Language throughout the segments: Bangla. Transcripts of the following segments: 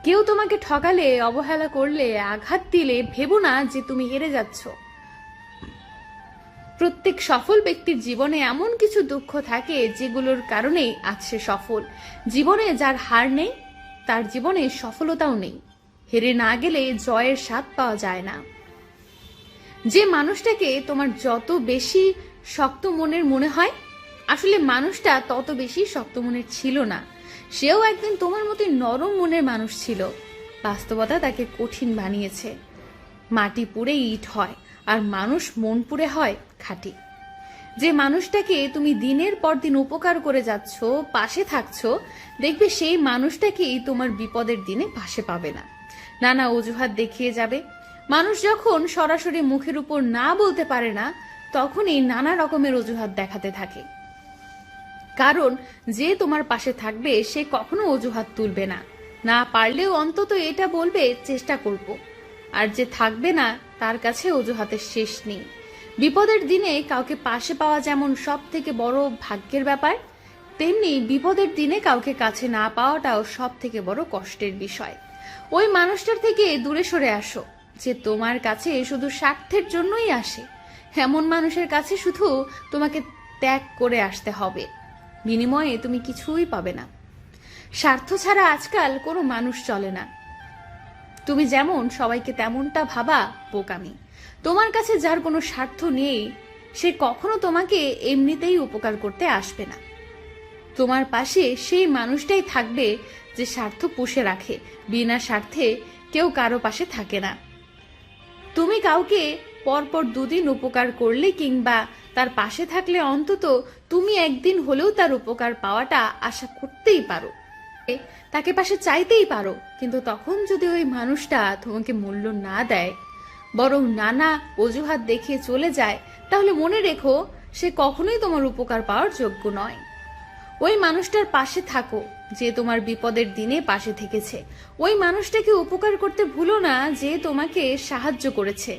কেউ তোমাকে ঠকালে, অবহেলা করলে, আঘাত দিলে ভেবো না যে তুমি হেরে যাচ্ছ। প্রত্যেক সফল ব্যক্তির জীবনে এমন কিছু দুঃখ থাকে যেগুলোর কারণেই আজ সে সফল। জীবনে যার হার নেই তার জীবনে সফলতাও নেই। হেরে না গেলে জয়ের স্বাদ পাওয়া যায় না। যে মানুষটাকে তোমার যত বেশি শক্ত মনের মনে হয়, আসলে মানুষটা তত বেশি শক্ত মনের ছিল না। সেও একদিন তোমার মতো নরম মনের মানুষ ছিল। বাস্তবতা তাকে কঠিন বানিয়েছে। মাটি পুড়ে ইট হয়, আর মানুষ মন পুড়ে হয় খাঁটি। যে মানুষটাকে তুমি দিনের পর দিন উপকার করে যাচ্ছ, পাশে থাকছো, দেখবে সেই মানুষটাকেই তোমার বিপদের দিনে পাশে পাবে না, নানা অজুহাত দেখিয়ে যাবে। মানুষ যখন সরাসরি মুখের উপর না বলতে পারে না, তখনই নানা রকমের অজুহাত দেখাতে থাকে। কারণ যে তোমার পাশে থাকবে সে কখনো অজুহাত তুলবে না, না পারলেও অন্তত এটা বলবে চেষ্টা করব। আর যে থাকবে না তার কাছে অজুহাতের শেষ নেই। বিপদের দিনে কাউকে পাশে পাওয়া যেমন সব থেকে বড় ভাগ্যের ব্যাপার, তেমনি বিপদের দিনে কাউকে কাছে না পাওয়াটাও সব থেকে বড় কষ্টের বিষয়। ওই মানুষটার থেকে দূরে সরে আসো যে তোমার কাছে শুধু স্বার্থের জন্যই আসে। এমন মানুষের কাছে শুধু তোমাকে ত্যাগ করে আসতে হবে, বিনিময়ে তুমি কিছুই পাবে না। স্বার্থ ছাড়া আজকাল কোনো মানুষ চলে না। তুমি যেমন সবাইকে তেমনটা ভাবা বোকামি। তোমার কাছে যার কোনো স্বার্থ নেই সে কখনো তোমাকে এমনিতেই উপকার করতে আসবে না। তোমার পাশে সেই মানুষটাই থাকবে যে স্বার্থ পুষে রাখে। বিনা স্বার্থে কেউ কারো পাশে থাকে না। তুমি কাউকে পরপর দুদিন উপকার করলে কিংবা তার পাশে থাকলে অন্তত তুমি একদিন হলেও তার উপকার পাওয়াটা আশা করতেই পারো, তাকে পাশে চাইতেই পারো। কিন্তু তখন যদি ওই মানুষটা তোমাকে মূল্য না দেয়, বরং নানা অজুহাত দেখিয়ে চলে যায়, তাহলে মনে রেখো সে কখনোই তোমার উপকার পাওয়ার যোগ্য নয়। ওই মানুষটার পাশে থাকো যে তোমার বিপদের দিনে পাশে থেকেছে। ওই মানুষটাকে উপকার করতে ভুলো না যে তোমাকে সাহায্য করেছে।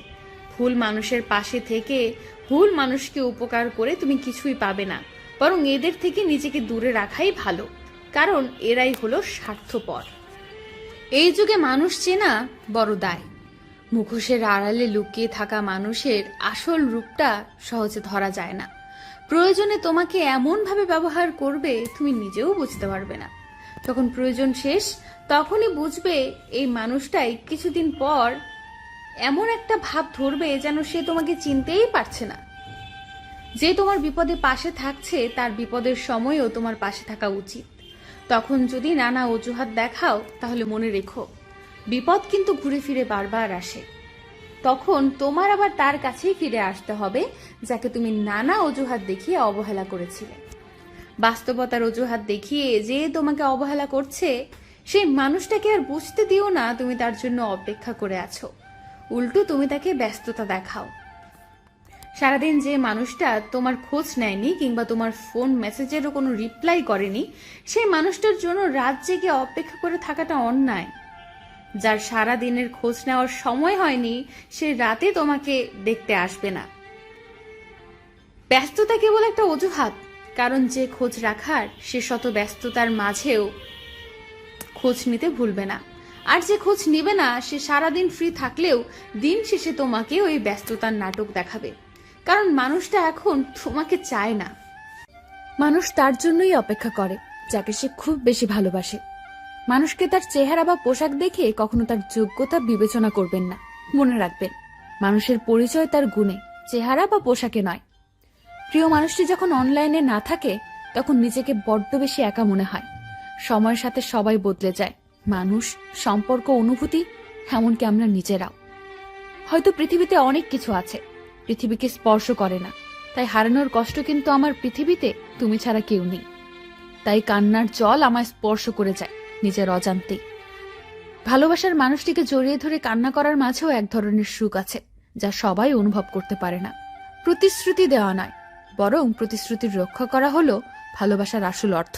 ভুল মানুষের পাশে থেকে ভুল মানুষকে উপকার করে তুমি কিছুই পাবে না, বরং এদের থেকে নিজেকে দূরে রাখাই ভালো। কারণ এরাই হলো স্বার্থপর। এই যুগে মানুষ চেনা বড় দায়। মুখোশের আড়ালে লুকিয়ে থাকা মানুষের আসল রূপটা সহজে ধরা যায় না। প্রয়োজনে তোমাকে এমনভাবে ব্যবহার করবে তুমি নিজেও বুঝতে পারবে না। যখন প্রয়োজন শেষ তখনই বুঝবে এই মানুষটাই কিছুদিন পর এমন একটা ভাব ধরবে যেন সে তোমাকে চিনতেই পারছে না। যে তোমার বিপদে পাশে থাকছে তার বিপদের সময়ও তোমার পাশে থাকা উচিত। তখন যদি নানা অজুহাত দেখাও তাহলে মনে রেখো বিপদ কিন্তু ঘুরে ফিরে বারবার আসে। তখন তোমার আবার তার কাছেই ফিরে আসতে হবে যাকে তুমি নানা অজুহাত দেখিয়ে অবহেলা করেছিলে। বাস্তবতার অজুহাত দেখিয়ে যে তোমাকে অবহেলা করছে সেই মানুষটাকে আর বুঝতে দিও না তুমি তার জন্য অপেক্ষা করে আছো। উল্টো তুমি তাকে ব্যস্ততা দেখাও। সারাদিন যে মানুষটা তোমার খোঁজ নেয়নি কিংবা তোমার ফোন মেসেজেরও কোনো রিপ্লাই করেনি, সেই মানুষটার জন্য রাত জেগে অপেক্ষা করে থাকাটা অন্যায়। যার সারা দিনের খোঁজ নেওয়ার সময় হয়নি সে রাতে তোমাকে দেখতে আসবে না। ব্যস্ততা কেবল একটা অজুহাত, কারণ যে খোঁজ রাখার সে শত ব্যস্ততার মাঝেও খোঁজ নিতে ভুলবে না। আর যে খোঁজ নিবে না সে সারাদিন ফ্রি থাকলেও দিন শেষে তোমাকে ওই ব্যস্ততার নাটক দেখাবে। কারণ মানুষটা এখন তোমাকে চায় না। মানুষ তার জন্যই অপেক্ষা করে যাকে সে খুব বেশি ভালোবাসে। মানুষকে তার চেহারা বা পোশাক দেখে কখনো তার যোগ্যতা বিবেচনা করবেন না। মনে রাখবেন, মানুষের পরিচয় তার গুণে, চেহারা বা পোশাকে নয়। প্রিয় মানুষটি যখন অনলাইনে না থাকে তখন নিজেকে বড্ড বেশি একা মনে হয়। সময়ের সাথে সবাই বদলে যায়, মানুষ, সম্পর্ক, অনুভূতি, এমনকি আমরা নিজেরাও। হয়তো পৃথিবীতে অনেক কিছু আছে পৃথিবীকে স্পর্শ করে না, তাই হারানোর কষ্ট কিন্তু আমার পৃথিবীতে তুমি ছাড়া কেউ নেই। তাই কান্নার জল আমায় স্পর্শ করে যায় নিজের অজান্তেই। ভালোবাসার মানুষটিকে জড়িয়ে ধরে কান্না করার মাঝেও এক ধরনের সুখ আছে যা সবাই অনুভব করতে পারে না। প্রতিশ্রুতি দেওয়া নয়, বরং প্রতিশ্রুতির রক্ষা করা হলো ভালোবাসার আসল অর্থ।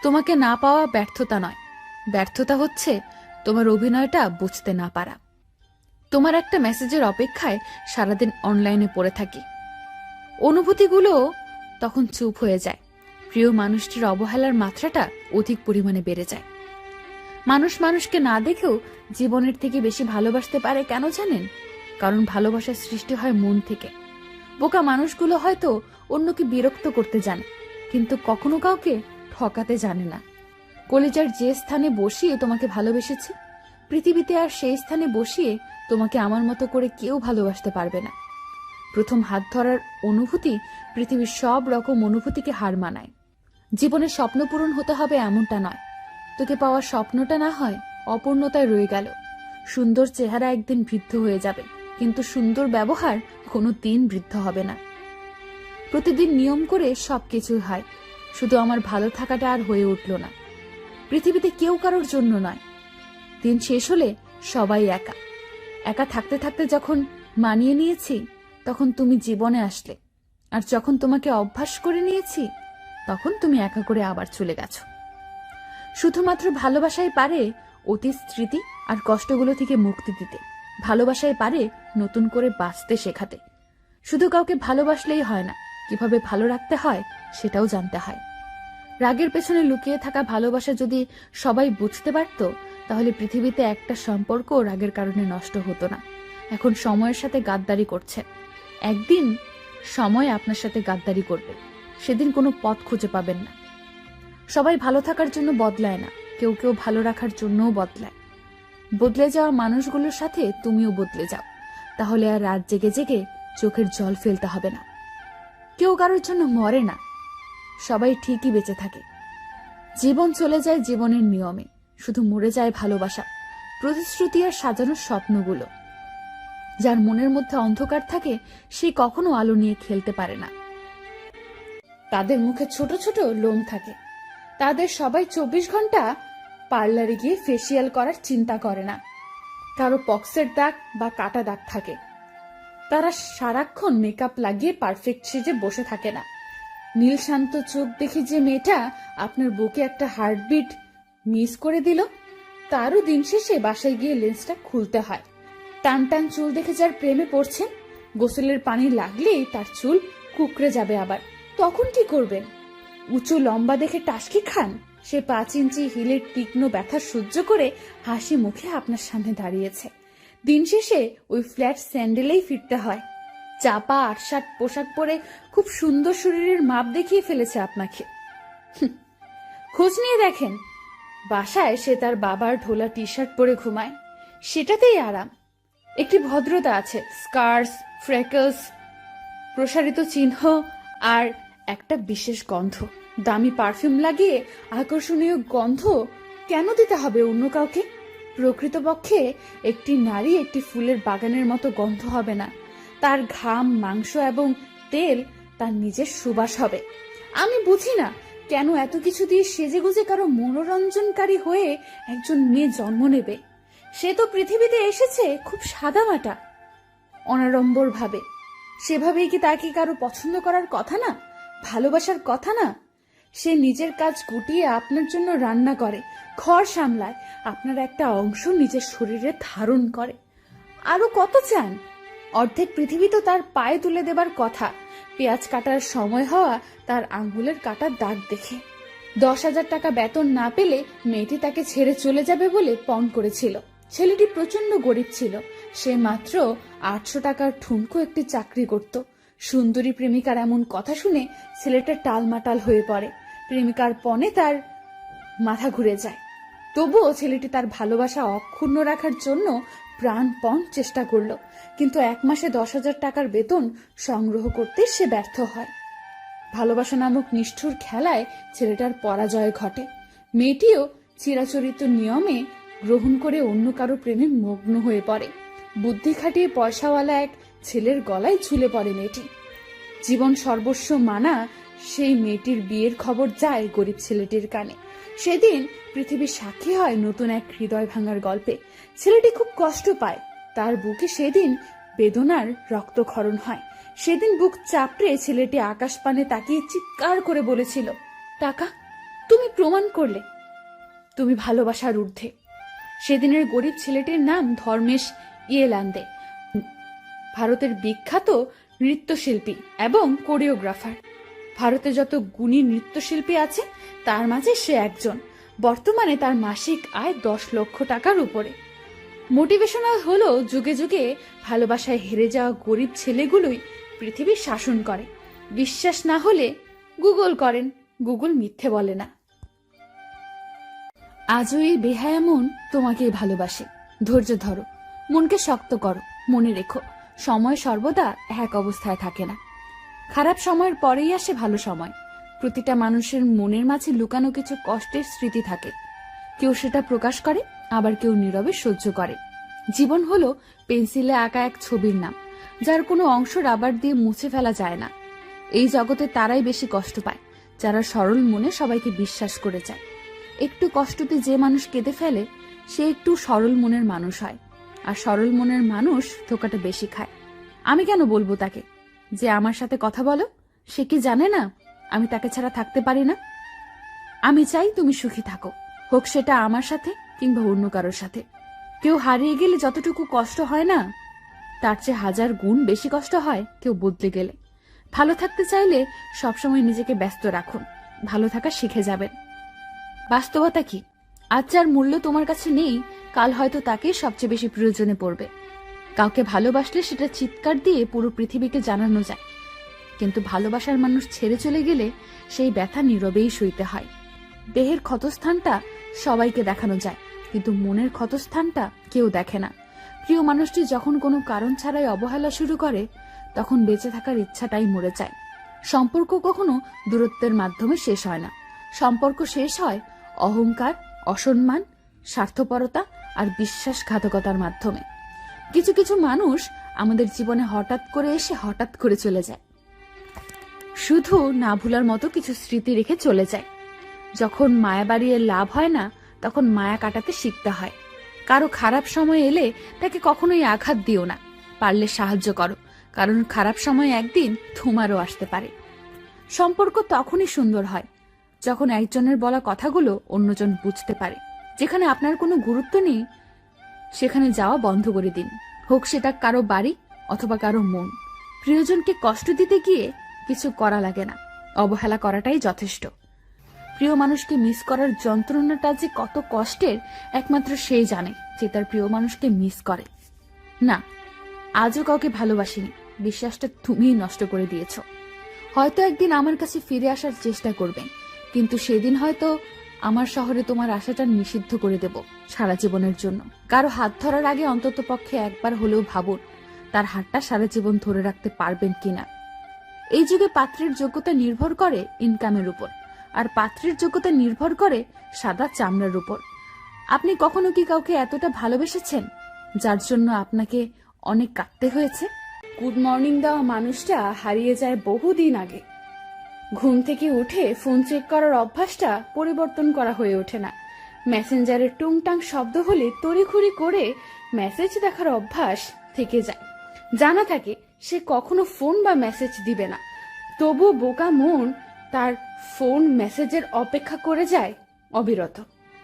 তোমাকে না পাওয়া ব্যর্থতা নয়, ব্যর্থতা হচ্ছে তোমার অভিনয়টা বুঝতে না পারা। তোমার একটা মেসেজের অপেক্ষায় সারাদিন অনলাইনে পড়ে থাকি, অনুভূতিগুলো তখন চুপ হয়ে যায়। প্রিয় মানুষটির অবহেলার মাত্রাটা অধিক পরিমাণে বেড়ে যায়। মানুষ মানুষকে না দেখেও জীবনের থেকে বেশি ভালোবাসতে পারে, কেন জানেন? কারণ ভালোবাসার সৃষ্টি হয় মন থেকে। বোকা মানুষগুলো হয়তো অন্যকে বিরক্ত করতে জানে, কিন্তু কখনো কাউকে ঠকাতে জানে না। কলিজার যে স্থানে বসিয়ে তোমাকে ভালোবেসেছি, পৃথিবীতে আর সেই স্থানে বসিয়ে তোমাকে আমার মতো করে কেউ ভালোবাসতে পারবে না। প্রথম হাত ধরার অনুভূতি পৃথিবীর সব রকম অনুভূতিকে হার মানায়। জীবনের স্বপ্ন পূরণ হতে হবে এমনটা নয়, তোকে পাওয়ার স্বপ্নটা না হয় অপূর্ণতায় রয়ে গেল। সুন্দর চেহারা একদিন বৃদ্ধ হয়ে যাবে, কিন্তু সুন্দর ব্যবহার কোনো দিন বৃদ্ধ হবে না। প্রতিদিন নিয়ম করে সবকিছু হয়, শুধু আমার ভালো থাকাটা আর হয়ে উঠল না। পৃথিবীতে কেউ কারোর জন্য নয়। দিন শেষ হলে সবাই একা একা থাকতে থাকতে যখন মানিয়ে নিয়েছি, তখন তুমি জীবনে আসলে, আর যখন তোমাকে অভ্যাস করে নিয়েছি, তখন তুমি একা করে আবার চলে গেছো। শুধুমাত্র ভালোবাসাই পারে অতীত স্মৃতি আর কষ্টগুলো থেকে মুক্তি দিতে। ভালোবাসাই পারে নতুন করে বাঁচতে শেখাতে। শুধু কাউকে ভালোবাসলেই হয় না, কিভাবে ভালো রাখতে হয় সেটাও জানতে হয়। রাগের পেছনে লুকিয়ে থাকা ভালোবাসা যদি সবাই বুঝতে পারত, তাহলে পৃথিবীতে একটা সম্পর্ক রাগের কারণে নষ্ট হতো না। এখন সময়ের সাথে গাদ্দারি করছে, একদিন সময় আপনার সাথে গাদ্দারি করবে, সেদিন কোনো পথ খুঁজে পাবেন না। সবাই ভালো থাকার জন্য বদলায় না, কেউ কেউ ভালো রাখার জন্যও বদলায়। বদলে যাওয়া মানুষগুলোর সাথে তুমিও বদলে যাও, তাহলে আর রাত জেগে জেগে চোখের জল ফেলতে হবে না। কেউ কারোর জন্য মরে না, সবাই ঠিকই বেঁচে থাকে। জীবন চলে যায় জীবনের নিয়মে, শুধু মরে যায় ভালোবাসা, প্রতিশ্রুতি আর সাজানো স্বপ্নগুলো। যার মনের মধ্যে অন্ধকার থাকে, সে কখনো আলো নিয়ে খেলতে পারে না। তাদের মুখে ছোট ছোট লোম থাকে, তাদের সবাই 24 ঘন্টা পার্লারে গিয়ে ফেসিয়াল করার চিন্তা করে না। কারো পক্সের দাগ বা কাটা দাগ থাকে, তারা সারাক্ষণ মেকআপ লাগিয়ে পারফেক্ট সেজে বসে থাকে না। নীল শান্ত চোখ দেখে যে মেয়েটা আপনার বুকে একটা হার্টবিট মিস করে দিল, তারও দিন শেষে বাসায় গিয়ে লেন্সটা খুলতে হয়। টান টান চুল দেখে যার প্রেমে পড়ছেন, গোসলের পানি লাগলেই তার চুল কুকড়ে যাবে, আবার তখন কি করবেন? উঁচু লম্বা দেখে টাসকি খান, সে 5 ইঞ্চি হিলের তীক্ষ্ণ ব্যথা সহ্য করে হাসি মুখে আপনার সামনে দাঁড়িয়েছে। দিন শেষে ওই ফ্ল্যাট স্যান্ডেলেই ফিরতে হয়। চাপা 8-7 পোশাক পরে খুব সুন্দর শরীরের মাপ দেখিয়ে ফেলেছে আপনাকে। খোঁজ নিয়ে দেখেন, বাসায় সে তার বাবার ঢোলা টি শার্ট পরে ঘুমায়, সেটাতেই আরাম। একটি ভদ্রতা আছে, স্কার্স, ফ্রেকলস, প্রসারিত চিহ্ন আর একটা বিশেষ গন্ধ। দামি পারফিউম লাগিয়ে আকর্ষণীয় গন্ধ কেন দিতে হবে অন্য কাউকে? প্রকৃতপক্ষে একটি নারী একটি ফুলের বাগানের মতো গন্ধ হবে না, তার ঘাম, মাংস এবং তেল তার নিজের সুবাস হবে। আমি বুঝি না কেন এত কিছু দিয়ে সেজেগুজে কারো মনোরঞ্জনকারী হয়ে একজন মেয়ে জন্ম নেবে। সে তো পৃথিবীতে এসেছে খুব সাদামাটা, অনাড়ম্বর ভাবে। সেভাবেই কি তাকে কারো পছন্দ করার কথা না, ভালোবাসার কথা না? সে নিজের কাজ গুটিয়ে আপনার জন্য রান্না করে, ঘর সামলায়, আপনার একটা অংশ নিজের শরীরে ধারণ করে। আরো কত চান? অর্ধেক পৃথিবী তো তার পায়ে তুলে দেবার কথা, পেঁয়াজ কাটার সময় হওয়া তার আঙ্গুলের কাটার দাগ দেখে। 10,000 টাকা বেতন না পেলে মেয়েটি তাকে ছেড়ে চলে যাবে বলে পণ করেছিল। ছেলেটি প্রচন্ড গরিব ছিল, সে মাত্র 800 টাকার ঠুনকো একটি চাকরি করত। সুন্দরী প্রেমিকার এমন কথা শুনে ছেলেটা টালমাটাল হয়ে পড়ে, প্রেমিকার পণে তার মাথা ঘুরে যায়। তবুও ছেলেটি তার ভালোবাসা অক্ষুণ্ণ রাখার জন্য প্রাণপণ চেষ্টা করল, কিন্তু 1 মাসে 10,000 টাকার বেতন সংগ্রহ করতে সে ব্যর্থ হয়। ভালোবাসা নামক নিষ্ঠুর খেলায় ছেলেটার পরাজয় ঘটে। মেয়েটিও চিরাচরিত নিয়মে গ্রহণ করে অন্য কারো প্রেমে মগ্ন হয়ে পড়ে। বুদ্ধি খাটিয়ে পয়সাওয়ালা এক ছেলের গলায় ঝুলে পড়ে মেয়েটি। জীবন সর্বস্ব মানা সেই মেয়েটির বিয়ের খবর যায় গরিব ছেলেটির কানে। সেদিন পৃথিবী সাক্ষী হয় নতুন এক হৃদয় ভাঙার গল্পে। ছেলেটি খুব কষ্ট পায়, তার বুকে সেদিন বেদনার রক্তক্ষরণ হয়। সেদিন বুক চাপড়ে ছেলেটি আকাশ পানে তাকিয়ে চিৎকার করে বলেছিল, টাকা, তুমি প্রমাণ করলে তুমি ভালোবাসার ঊর্ধ্বে। সেদিনের গরিব ছেলেটির নাম ধর্মেশ ইয়েলান্দে, ভারতের বিখ্যাত নৃত্যশিল্পী এবং কোরিওগ্রাফার। ভারতে যত গুণী নৃত্যশিল্পী আছে তার মাঝে সে একজন। বর্তমানে তার মাসিক আয় 10 লক্ষ টাকার উপরে। মোটিভেশনাল হলো যুগে যুগে ভালোবাসায় হেরে যাওয়া গরিব ছেলেগুলোই পৃথিবীর শাসন করে। বিশ্বাস না হলে গুগল করেন, গুগল মিথ্যে বলে না। আজও এই বেহায়া মন তোমাকেই ভালোবাসে। ধৈর্য ধরো, মনকে শক্ত করো। মনে রেখো, সময় সর্বদা এক অবস্থায় থাকে না। খারাপ সময়ের পরেই আসে ভালো সময়। প্রতিটা মানুষের মনের মাঝে লুকানো কিছু কষ্টের স্মৃতি থাকে। কেউ সেটা প্রকাশ করে, আবার কেউ নীরবে সহ্য করে। জীবন হলো পেন্সিলে আঁকা এক ছবির নাম, যার কোনো অংশ রাবার দিয়ে মুছে ফেলা যায় না। এই জগতে তারাই বেশি কষ্ট পায় যারা সরল মনে সবাইকে বিশ্বাস করে যায়। একটু কষ্টতে যে মানুষ কেঁদে ফেলে সে একটু সরল মনের মানুষ হয়, আর সরল মনের মানুষ ধোকাটা বেশি খায়। আমি কেন বলবো তাকে যে আমার সাথে কথা বলো? সে কি জানে না আমি তাকে ছাড়া থাকতে পারি না? আমি চাই তুমি সুখী থাকো, হোক সেটা আমার সাথে কিংবা অন্য কারোর সাথে। কেউ হারিয়ে গেলে যতটুকু কষ্ট হয় না, তার চেয়ে 1000 গুণ বেশি কষ্ট হয় কেউ বদলে গেলে। ভালো থাকতে চাইলে সবসময় নিজেকে ব্যস্ত রাখুন, ভালো থাকা শিখে যাবেন। বাস্তবতা কি, আজ যার মূল্য তোমার কাছে নেই, কাল হয়তো তাকেই সবচেয়ে বেশি প্রয়োজনে পড়বে। কাউকে ভালোবাসলে সেটা চিৎকার দিয়ে পুরো পৃথিবীকে জানানো যায়, কিন্তু ভালোবাসার মানুষ ছেড়ে চলে গেলে সেই ব্যথা নীরবেই সইতে হয়। দেহের ক্ষতস্থানটা সবাইকে দেখানো যায়, কিন্তু মনের ক্ষতস্থানটা কেউ দেখে না। প্রিয় মানুষটি যখন কোনো কারণ ছাড়াই অবহেলা শুরু করে, তখন বেঁচে থাকার ইচ্ছাটাই মরে যায়। সম্পর্ক কখনো দূরত্বের মাধ্যমে শেষ হয় না। সম্পর্ক শেষ হয় অহংকার, অসম্মান, স্বার্থপরতা আর বিশ্বাসঘাতকতার মাধ্যমে। কিছু কিছু মানুষ আমাদের জীবনে হঠাৎ করে এসে হঠাৎ করে চলে যায়, শুধু না ভুলার মতো কিছু স্মৃতি রেখে চলে যায়। যখন মায়া বাড়িয়ে লাভ হয় না, তখন মায়া কাটাতে শিখতে হয়। কারো খারাপ সময় এলে তাকে কখনোই আঘাত দিও না, পারলে সাহায্য করো, কারণ খারাপ সময় একদিন তোমারও আসতে পারে। সম্পর্ক তখনই সুন্দর হয় যখন একজনের বলা কথাগুলো অন্যজন বুঝতে পারে। যেখানে আপনার কোনো গুরুত্ব নেই সেখানে যাওয়া বন্ধ করে দিন, হোক সেটা কারো বাড়ি অথবা কারো মন। প্রিয়জনকে কষ্ট দিতে গিয়ে কিছু করা লাগে না, অবহেলা করাটাই যথেষ্ট। প্রিয় মানুষকে মিস করার যন্ত্রণাটা যে কত কষ্টের একমাত্র সেই জানে যে তার প্রিয় মানুষকে মিস করে। না, আজও কাউকে ভালোবাসিনি, বিশ্বাসটা তুমিই নষ্ট করে দিয়েছ। হয়তো একদিন আমার কাছে ফিরে আসার চেষ্টা করবেন, কিন্তু সেদিন হয়তো আমার শহরে তোমার আশাটা নিষিদ্ধ করে দেব সারা জীবনের জন্য। কারো হাত ধরার আগে অন্তত পক্ষে একবার হলেও ভাবুন তার হাতটা সারা জীবন ধরে রাখতে পারবেন কিনা। এই যুগে পাত্রের যোগ্যতা নির্ভর করে ইনকামের উপর, আর পাত্রের যোগ্যতা নির্ভর করে সাদা চামড়ার উপর। আপনি কখনো কি কাউকে এতটা ভালোবেসেছেন যার জন্য আপনাকে অনেক কাঁদতে হয়েছে? গুড মর্নিং দেওয়া মানুষটা হারিয়ে যায় বহুদিন আগে। ঘুম থেকে উঠে ফোন চেক করার অভ্যাসটা পরিবর্তন করা হয়ে ওঠে না। মেসেঞ্জারের টুংটাং শব্দ হলে তড়িঘড়ি করে মেসেজ দেখার অভ্যাস থেকে যায়। জানা থাকে সে কখনো ফোন বা মেসেজ দিবে না, তবু বোকা মন তার ফোন মেসেজের অপেক্ষা করে যায় অবিরত।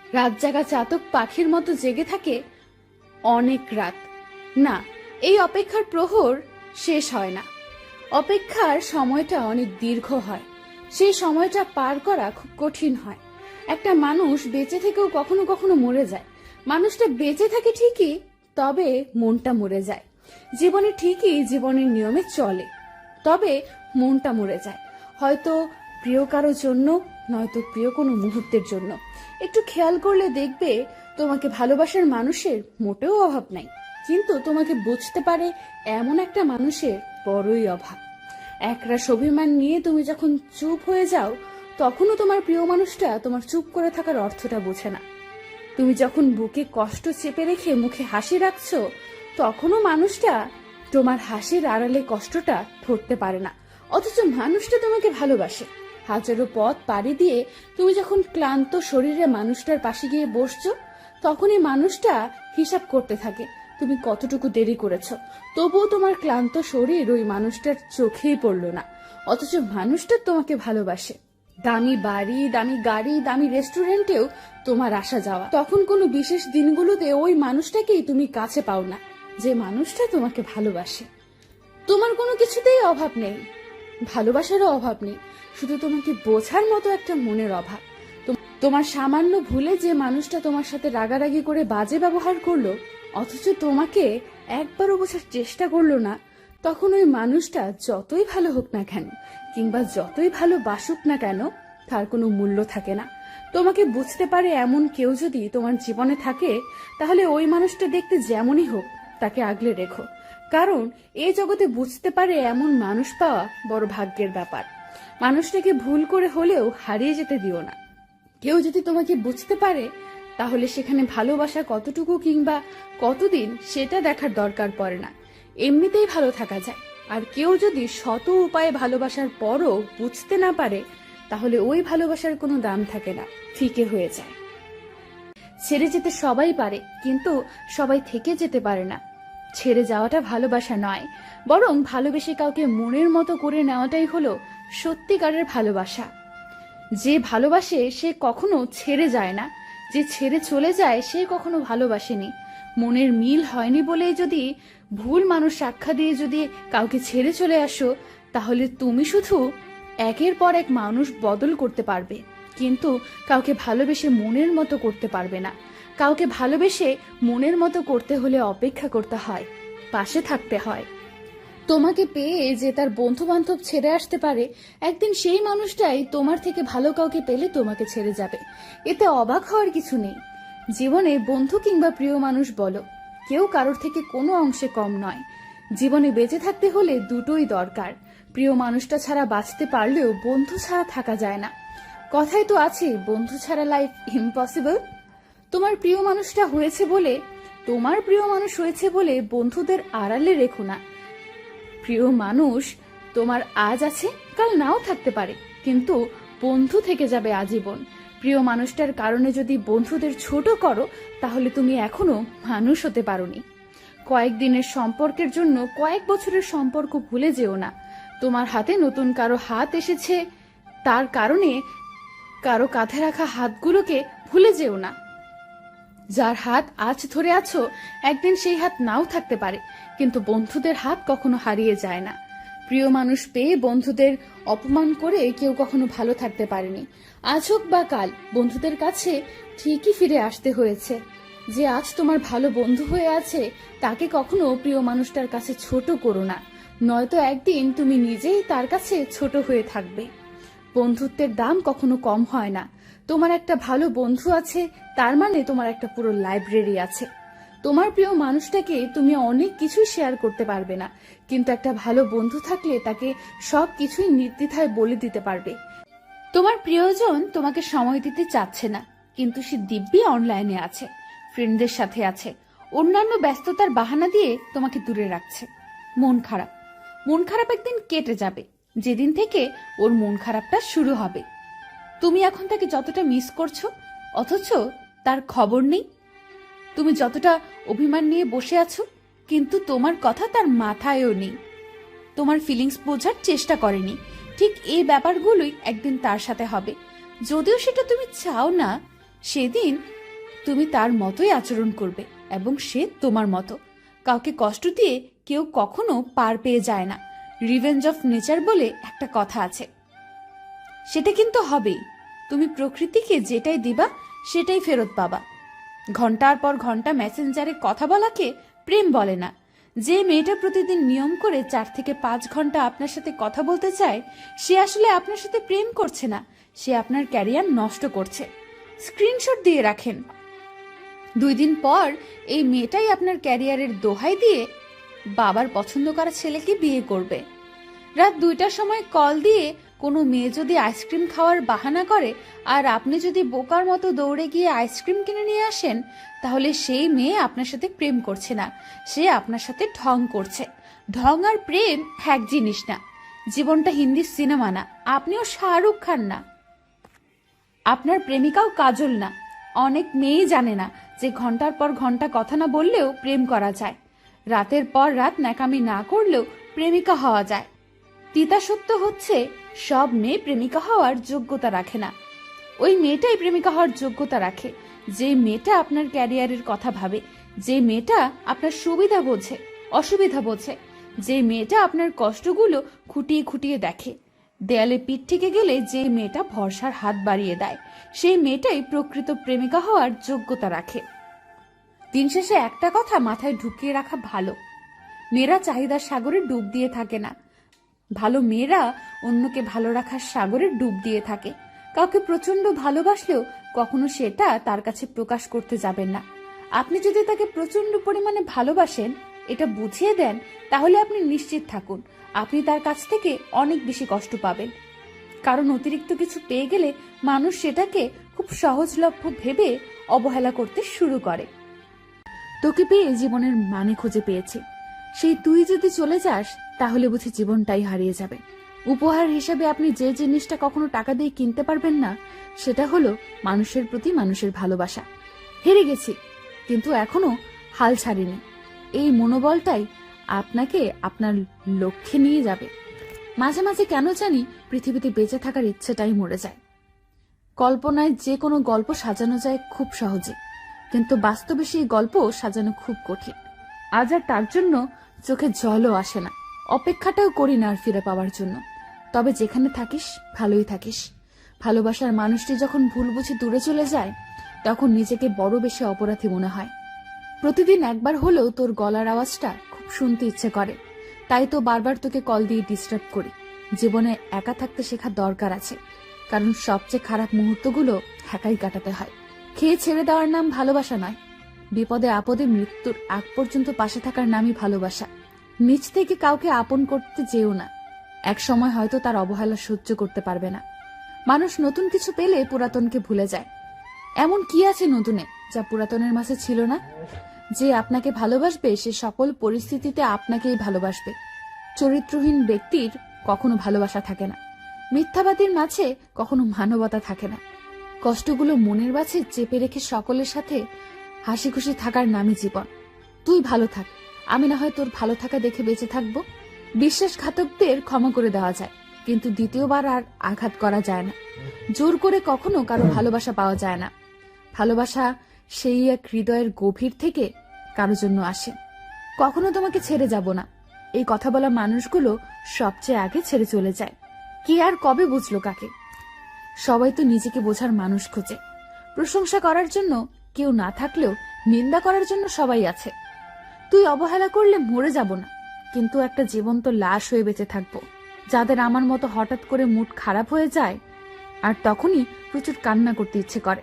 রাত জাগা চাতক পাখির মতো জেগে থাকে অনেক রাত। না, এই অপেক্ষার প্রহর শেষ হয় না। অপেক্ষার সময়টা অনেক দীর্ঘ হয়, সেই সময়টা পার করা খুব কঠিন হয়। একটা মানুষ বেঁচে থেকেও কখনো কখনো মরে যায়। মানুষটা বেঁচে থাকে ঠিকই, তবে মনটা মরে যায়। জীবনে ঠিকই জীবনের নিয়মে চলে, তবে মনটা মরে যায়। হয়তো প্রিয় কারোর জন্য, নয়তো প্রিয় কোনো মুহূর্তের জন্য। একটু খেয়াল করলে দেখবে তোমাকে ভালোবাসার মানুষের মোটেও অভাব নাই, কিন্তু তোমাকে বুঝতে পারে এমন একটা মানুষের বড়ই অভাব। একরাশ অভিমান নিয়ে তুমি যখন চুপ হয়ে যাও, তখনও তোমার প্রিয় মানুষটা তোমার চুপ করে থাকার অর্থটা বোঝে না। তুমি যখন বুকে কষ্ট চেপে রেখে মুখে হাসি রাখছো, তখনও মানুষটা তোমার হাসির আড়ালে কষ্টটা ধরতে পারে না, অথচ মানুষটা তোমাকে ভালোবাসে। হাজারো পথ পাড়ি দিয়ে তুমি যখন ক্লান্ত শরীরে মানুষটার পাশে গিয়ে বসছো, তখনই মানুষটা হিসাব করতে থাকে তুমি কতটুকু দেরি করেছো। তবুও তোমার ক্লান্ত শরীর ওই মানুষটার চোখেই পড়লো না, অথচ মানুষটা তোমাকে ভালোবাসে। দামি বাড়ি, দামি গাড়ি, দামি রেস্টুরেন্টেও তোমার আসা যাওয়া। তখন কোনো বিশেষ দিনগুলোতে ওই মানুষটাকেই তুমি কাছে পাও না, যে মানুষটা তোমাকে ভালোবাসে। তোমার কোনো কিছুতেই অভাব নেই, ভালোবাসারও অভাব নেই, শুধু তোমাকে বোঝার মতো একটা মনের অভাব। তোমার সামান্য ভুলে যে মানুষটা তোমার সাথে রাগারাগি করে বাজে ব্যবহার করলো, অথচ তোমাকে একবারও বোঝার চেষ্টা করলো না, তখন ওই মানুষটা যতই ভালো হোক না কেন কিংবা যতই ভালো বাসুক না কেন, তার কোনো মূল্য থাকে না। তোমাকে বুঝতে পারে এমন কেউ যদি তোমার জীবনে থাকে, তাহলে ওই মানুষটা দেখতে যেমনই হোক তাকে আগলে রেখো। কারণ এই জগতে বুঝতে পারে এমন মানুষ পাওয়া বড় ভাগ্যের ব্যাপার। মানুষটাকে ভুল করে হলেও হারিয়ে যেতে দিও না। কেউ যদি তোমাকে বুঝতে পারে, তাহলে সেখানে ভালোবাসা কতটুকু কিংবা কতদিন সেটা দেখার দরকার পড়ে না, এমনিতেই ভালো থাকা যায়। আর কেউ যদি শত উপায়ে ভালোবাসার পরও বুঝতে না পারে, তাহলে ওই ভালোবাসার কোনো দাম থাকে না, ফিকে হয়ে যায়। ছেড়ে যেতে সবাই পারে, কিন্তু সবাই থেকে যেতে পারে না। ছেড়ে যাওয়াটা ভালোবাসা নয়, বরং ভালোবেসে কাউকে মনের মতো করে নেওয়াটাই হলো সত্যিকারের ভালোবাসা। যে ভালোবাসে সে কখনো ছেড়ে যায় না, যে ছেড়ে চলে যায় সে কখনো ভালোবাসেনি। মনের মিল হয়নি বলে যদি ভুল মানুষ সাক্ষা দিয়ে যদি কাউকে ছেড়ে চলে আসো, তাহলে তুমি শুধু একের পর এক মানুষ বদল করতে পারবে, কিন্তু কাউকে ভালোবেসে মনের মতো করতে পারবে না। কাউকে ভালোবেসে মনের মতো করতে হলে অপেক্ষা করতে হয়, পাশে থাকতে হয়। তোমাকে পেয়ে যে তার বন্ধু বান্ধব ছেড়ে আসতে পারে, একদিন সেই মানুষটাই তোমার থেকে ভালো কাউকে পেলে তোমাকে ছেড়ে যাবে। এতে অবাক হওয়ার কিছু নেই। জীবনে বন্ধু কিংবা প্রিয় মানুষ বলো, কেউ কারোর থেকে কোনো অংশে কম নয়। জীবনে বেঁচে থাকতে হলে দুটোই দরকার। প্রিয় মানুষটা ছাড়া বাঁচতে পারলেও বন্ধু ছাড়া থাকা যায় না। কথাই তো আছে, বন্ধু ছাড়া লাইফ ইম্পসিবল। তোমার প্রিয় মানুষটা হয়েছে বলে, তোমার প্রিয় মানুষ হয়েছে বলে বন্ধুদের আড়ালে রেখো না। প্রিয় মানুষ তোমার আজ আছে, কাল নাও থাকতে পারে, কিন্তু বন্ধু থেকে যাবে আজীবন। প্রিয় মানুষটার কারণে যদি বন্ধুদের ছোট করো, তাহলে তুমি এখনো মানুষ হতে পারোনি। কয়েকদিনের সম্পর্কের জন্য কয়েক বছরের সম্পর্ক ভুলে যেও না। তোমার হাতে নতুন কারো হাত এসেছে, তার কারণে কারো কাঁধে রাখা হাতগুলোকে ভুলে যেও না। যার হাত আজ ধরে আছো, একদিন সেই হাত নাও থাকতে পারে, কিন্তু বন্ধুদের হাত কখনো হারিয়ে যায় না। প্রিয় মানুষ পেয়ে বন্ধুদের অপমান করে কেউ কখনো ভালো থাকতে পারেনি। আজ হোক বা কাল বন্ধুদের কাছে ঠিকই ফিরে আসতে হয়েছে। যে আজ তোমার ভালো বন্ধু হয়ে আছে, তাকে কখনো প্রিয় মানুষটার কাছে ছোট করো না, নয়তো একদিন তুমি নিজেই তার কাছে ছোট হয়ে থাকবে। বন্ধুত্বের দাম কখনো কম হয় না। তোমার একটা ভালো বন্ধু আছে, তার মানে তোমার একটা পুরো লাইব্রেরি আছে। তোমার প্রিয় মানুষটাকে তুমি অনেক কিছুই শেয়ার করতে পারবে না, কিন্তু একটা ভালো বন্ধু থাকলে তাকে সব কিছুই নির্দ্বিধায় বলে দিতে পারবে। তোমার প্রিয়জন তোমাকে সময় দিতে চাচ্ছে না, কিন্তু সে দিব্যি অনলাইনে আছে, ফ্রেন্ডদের সাথে আছে, অন্যান্য ব্যস্ততার বাহানা দিয়ে তোমাকে দূরে রাখছে। মন খারাপ, মন খারাপ একদিন কেটে যাবে, যেদিন থেকে ওর মন খারাপটা শুরু হবে। তুমি এখন তাকে যতটা মিস করছো, অথচ তার খবর নেই। তুমি যতটা অভিমান নিয়ে বসে আছো, কিন্তু তোমার কথা তার মাথায়ও নেই। তোমার ফিলিংস বোঝার চেষ্টা করেনি। ঠিক এই ব্যাপারগুলোই একদিন তার সাথে হবে। যদিও সেটা তুমি চাও না, সেদিন তুমি তার মতোই আচরণ করবে এবং সে তোমার মতো। কাউকে কষ্ট দিয়ে কেউ কখনো পার পেয়ে যায় না। রিভেঞ্জ অফ নেচার বলে একটা কথা আছে, সেটা কিন্তু হবেই। তুমি প্রকৃতিকে যেটাই দিবা সেটাই ফেরত পাবা। ঘন্টার পর ঘন্টা মেসেঞ্জারে কথা বলাকে প্রেম বলে না। যে মেয়েটা প্রতিদিন নিয়ম করে 4 থেকে 5 ঘন্টা আপনার সাথে কথা বলতে চায়, সে আসলে আপনার সাথে প্রেম করছে না, সে আপনার ক্যারিয়ার নষ্ট করছে। স্ক্রিনশট দিয়ে রাখেন। 2 দিন পর এই মেয়েটাই আপনার ক্যারিয়ারের দোহাই দিয়ে বাবার পছন্দ করা ছেলেকে বিয়ে করবে। রাত 2টার সময় কল দিয়ে কোনো মেয়ে যদি আইসক্রিম খাওয়ার বাহানা করে, আর আপনি যদি বোকার মতো দৌড়ে গিয়ে আইসক্রিম কিনে নিয়ে আসেন, তাহলে সেই মেয়ে আপনার সাথে প্রেম করছে না, সে আপনার সাথে ঢং করছে। ঢং আর প্রেম এক জিনিস না। জীবনটা হিন্দি সিনেমা না, আপনিও শাহরুখ খান না, আপনার প্রেমিকাও কাজল না। অনেক মেয়েই জানে না যে ঘন্টার পর ঘন্টা কথা না বললেও প্রেম করা যায়, রাতের পর রাত ন্যাকামি না করলেও প্রেমিকা হওয়া যায়। তিতা সত্য হচ্ছে, সব মেয়ে প্রেমিকা হওয়ার যোগ্যতা রাখে না। ওই মেয়েটাই প্রেমিকা হওয়ার যোগ্যতা রাখে যে মেয়েটা আপনার ক্যারিয়ারের কথা ভাবে, যে মেয়েটা আপনার সুবিধা বোঝে, অসুবিধা বোঝে, যে মেয়েটা আপনার কষ্টগুলো খুঁটিয়ে খুঁটিয়ে দেখে। দেয়ালে পিঠ থেকে গেলে যে মেয়েটা ভরসার হাত বাড়িয়ে দেয় সেই মেয়েটাই প্রকৃত প্রেমিকা হওয়ার যোগ্যতা রাখে। দিন শেষে একটা কথা মাথায় ঢুকিয়ে রাখা ভালো, মেয়েরা চাহিদার সাগরে ডুব দিয়ে থাকে না, ভালো মেয়েরা অন্যকে ভালো রাখার সাগরে ডুব দিয়ে থাকে। কাউকে প্রচন্ড ভালোবাসলেও কখনো সেটা তার কাছে প্রকাশ করতে যাবেন না। আপনি যদি তাকে প্রচন্ড পরিমাণে ভালোবাসেন, এটা বুঝিয়ে দেন, তাহলে আপনি নিশ্চিত থাকুন আপনি তার কাছ থেকে অনেক বেশি কষ্ট পাবেন। কারণ অতিরিক্ত কিছু পেয়ে গেলে মানুষ সেটাকে খুব সহজলভ্য ভেবে অবহেলা করতে শুরু করে। তোকে পেয়ে জীবনের মানে খুঁজে পেয়েছি, সেই তুই যদি চলে যাস তাহলে বুঝি জীবনটাই হারিয়ে যাবে। উপহার হিসেবে আপনি যে জিনিসটা কখনো টাকা দিয়ে কিনতে পারবেন না, সেটা হলো মানুষের প্রতি মানুষের ভালোবাসা। হেরে গেছি কিন্তু এখনো হাল ছাড়িনি, এই মনোবলটাই আপনাকে আপনার লক্ষ্যে নিয়ে যাবে। মাঝে মাঝে কেন জানি পৃথিবীতে বেঁচে থাকার ইচ্ছেটাই মরে যায়। কল্পনায় যে কোনো গল্প সাজানো যায় খুব সহজে, কিন্তু বাস্তবে সেই গল্প সাজানো খুব কঠিন। আজ আর তার জন্য চোখে জলও আসে না, অপেক্ষাটাও করি না আর ফিরে পাওয়ার জন্য। তবে যেখানে থাকিস ভালোই থাকিস। ভালোবাসার মানুষটি যখন ভুল বুঝে দূরে চলে যায়, তখন নিজেকে বড় বেশি অপরাধী মনে হয়। প্রতিদিন একবার হলেও তোর গলার আওয়াজটা খুব শুনতে ইচ্ছে করে, তাই তো বারবার তোকে কল দিয়ে ডিস্টার্ব করি। জীবনে একা থাকতে শেখা দরকার আছে, কারণ সবচেয়ে খারাপ মুহূর্তগুলো একাই কাটাতে হয়। খেয়ে ছেড়ে দেওয়ার নাম ভালোবাসা নয়, বিপদে আপদে মৃত্যুর আগ পর্যন্ত পাশে থাকার নামই ভালোবাসা। নিজ থেকে কাউকে আপন করতে যেও না, এক সময় হয়তো তার অবহেলা সহ্য করতে পারবে না। মানুষ নতুন কিছু পেলে পুরাতনকে ভুলে যায়। এমন কি আছে নতুনে যা পুরাতনের মাঝে ছিল না? যে আপনাকে ভালোবাসবে সে সকল পরিস্থিতিতে আপনাকেই ভালোবাসবে। চরিত্রহীন ব্যক্তির কখনো ভালোবাসা থাকে না, মিথ্যাবাদীর মাঝে কখনো মানবতা থাকে না। কষ্টগুলো মনের মাঝে চেপে রেখে সকলের সাথে হাসি খুশি থাকার নামই জীবন। তুই ভালো থাক, আমি না হয় তোর ভালো থাকা দেখে বেঁচে থাকবো। বিশ্বাসঘাতকদের ক্ষমা করে দেওয়া যায়, কিন্তু দ্বিতীয়বার আর আঘাত করা যায় না। জোর করে কখনো কারো ভালোবাসা পাওয়া যায় না। ভালোবাসা সেই এক হৃদয়ের গভীর থেকে কারো জন্য আসে। কখনো তোমাকে ছেড়ে যাব না, এই কথা বলা মানুষগুলো সবচেয়ে আগে ছেড়ে চলে যায়। কি আর কবে বুঝলো কাকে? সবাই তো নিজেকে বোঝার মানুষ খোঁজে। প্রশংসা করার জন্য কেউ না থাকলেও নিন্দা করার জন্য সবাই আছে। তুই অবহেলা করলে মরে যাব না, কিন্তু একটা জীবন্ত লাশ হয়ে বেঁচে থাকবো। যাদের আমার মতো হঠাৎ করে মুড খারাপ হয়ে যায় আর তখনই প্রচুর কান্না করতে ইচ্ছে করে।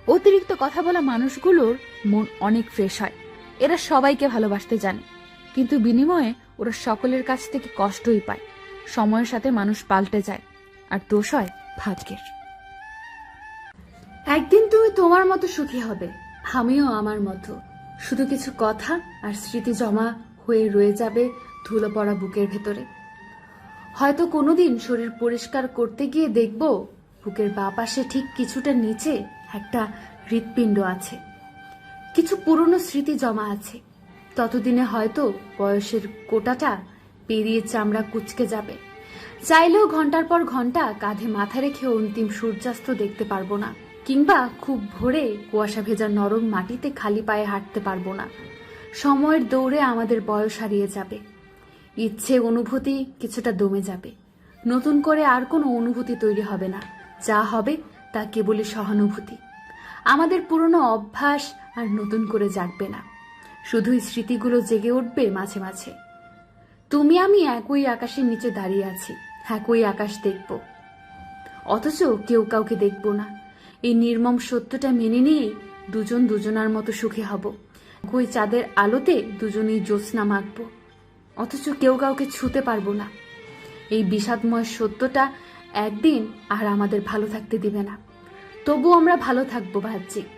অতিরিক্ত কথা বলা মানুষগুলোর মন অনেক ফ্রেশ হয়। এরা সবাইকে ভালোবাসতে জানে, কিন্তু বিনিময়ে ওরা সকলের কাছ থেকে কষ্টই পায়। সময়ের সাথে মানুষ পাল্টে যায়, আর দোষ হয় ভাগ্যের। একদিন তুমি তোমার মতো সুখী হবে, আমিও আমার মতো। শুধু কিছু কথা আর স্মৃতি জমা হয়ে রয়ে যাবে ধুলো পড়া বুকের ভেতরে। হয়তো কোনোদিন শরীর পরিষ্কার করতে গিয়ে দেখব বুকের বাঁ পাশে ঠিক কিছুটা নিচে একটা হৃৎপিণ্ড আছে। কিছু পুরনো স্মৃতি জমা আছে। ততদিনে হয়তো বয়সের কোটাটা পেরিয়ে চামড়া কুঁচকে যাবে। চাইলেও ঘন্টার পর ঘন্টা কাঁধে মাথা রেখে অন্তিম সূর্যাস্ত দেখতে পারবো না, কিংবা খুব ভোরে কুয়াশা ভেজা নরম মাটিতে খালি পায়ে হাঁটতে পারবো না। সময়ের দৌড়ে আমাদের বয়স হারিয়ে যাবে, ইচ্ছে অনুভূতি কিছুটা দমে যাবে। নতুন করে আর কোনো অনুভূতি তৈরি হবে না, যা হবে তা কেবলই সহানুভূতি। আমাদের পুরনো অভ্যাস আর নতুন করে জাগবে না, শুধুই স্মৃতিগুলো জেগে উঠবে মাঝে মাঝে। তুমি আমি একই আকাশের নিচে দাঁড়িয়ে আছি, একই আকাশ দেখব, অথচ কেউ কাউকে দেখব না। এই নির্মম সত্যটা মেনে নিয়ে দুজন দুজনার মতো সুখী হব। একই চাঁদের আলোতে দুজনেই জ্যোৎস্না মাখব, অথচ কেউ কাউকে ছুতে পারবো না। এই বিষাদময় সত্যটা একদিন আর আমাদের ভালো থাকতে দিবে না। তবু আমরা ভালো থাকবো বাহ্যিক,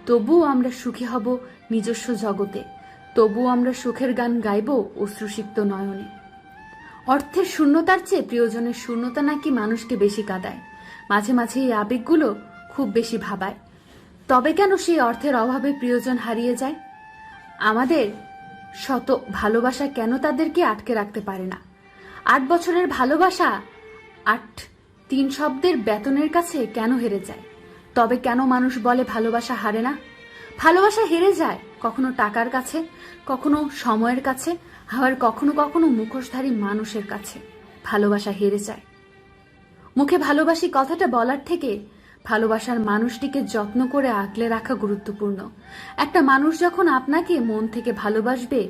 তবুও আমরা সুখী হব নিজস্ব জগতে, তবুও আমরা সুখের গান গাইব অশ্রুসিক্ত নয়নে। অর্থের শূন্যতার চেয়ে প্রিয়জনের শূন্যতা নাকি মানুষকে বেশি কাঁদায়। মাঝে মাঝে এই আবেগগুলো খুব বেশি ভাবায়। তবে কেন সেই অর্থের অভাবে প্রিয়জন হারিয়ে যায়? আমাদের শত ভালোবাসা কেন তাদেরকে আটকে রাখতে পারে না? 8 বছরের ভালোবাসা 8-3 শব্দের বেতনের কাছে কেন হেরে যায়? তবে কেন মানুষ বলে ভালোবাসা হারে না? ভালোবাসা হেরে যায় কখনো টাকার কাছে, কখনো সময়ের কাছে, আবার কখনো কখনো মুখোশধারী মানুষের কাছে ভালোবাসা হেরে যায়। মুখে ভালোবাসি কথাটা বলার থেকে ভালোবাসার মানুষটিকে যত্ন করে আগলে রাখা গুরুত্বপূর্ণ। একটা মানুষ যখন আপনাকে মন থেকে ভালোবাসবে,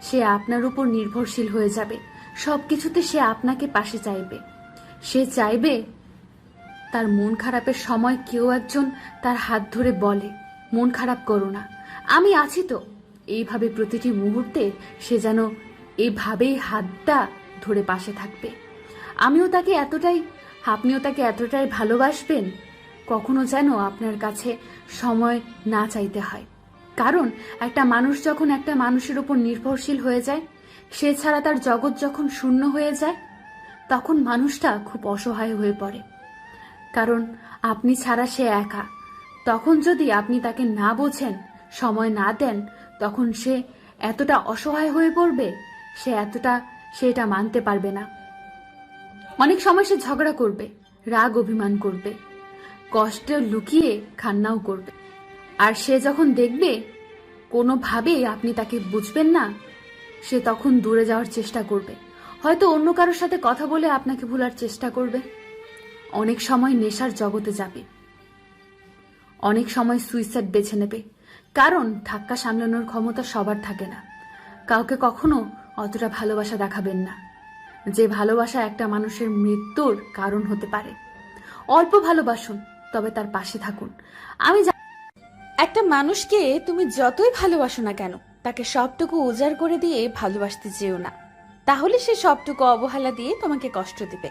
সে আপনার উপর নির্ভরশীল হয়ে যাবে। সবকিছুতে সে আপনাকে পাশে চাইবে। সে চাইবে তার মন খারাপের সময় কেউ একজন তার হাত ধরে বলে, মন খারাপ করো না, আমি আছি তো। এইভাবে প্রতিটি মুহূর্তে সে যেন এইভাবেই হাতটা ধরে পাশে থাকবে। আপনিও তাকে এতটাই ভালোবাসবেন, কখনো যেন আপনার কাছে সময় না চাইতে হয়। কারণ একটা মানুষ যখন একটা মানুষের উপর নির্ভরশীল হয়ে যায়, সে ছাড়া তার জগৎ যখন শূন্য হয়ে যায়, তখন মানুষটা খুব অসহায় হয়ে পড়ে। কারণ আপনি ছাড়া সে একা। তখন যদি আপনি তাকে না বোঝেন, সময় না দেন, তখন সে এতটা অসহায় হয়ে পড়বে, সে এটা মানতে পারবে না। অনেক সময় সে ঝগড়া করবে, রাগ অভিমান করবে, কষ্ট লুকিয়ে কান্নাও করবে। আর সে যখন দেখবে কোনোভাবেই আপনি তাকে বুঝবেন না, সে তখন দূরে যাওয়ার চেষ্টা করবে। হয়তো অন্য কারোর সাথে কথা বলে আপনাকে ভোলার চেষ্টা করবে। অনেক সময় নেশার জগতে যাবে, অনেক সময় সুইসাইড বেছে নেবে। কারণ ধাক্কা সামলানোর ক্ষমতা সবার থাকে না। কাউকে কখনো অতটা ভালোবাসা দেখাবেন না, যে ভালোবাসা একটা মানুষের মৃত্যুর কারণ হতে পারে। অল্প ভালোবাসুন, তবে তার পাশে থাকুন। একটা মানুষকে তুমি যতই ভালোবাসো না কেন, তাকে সবটুকু উজাড় করে দিয়ে ভালোবাসতে যেও না। তাহলে সে সবটুকু অবহেলা দিয়ে তোমাকে কষ্ট দিবে।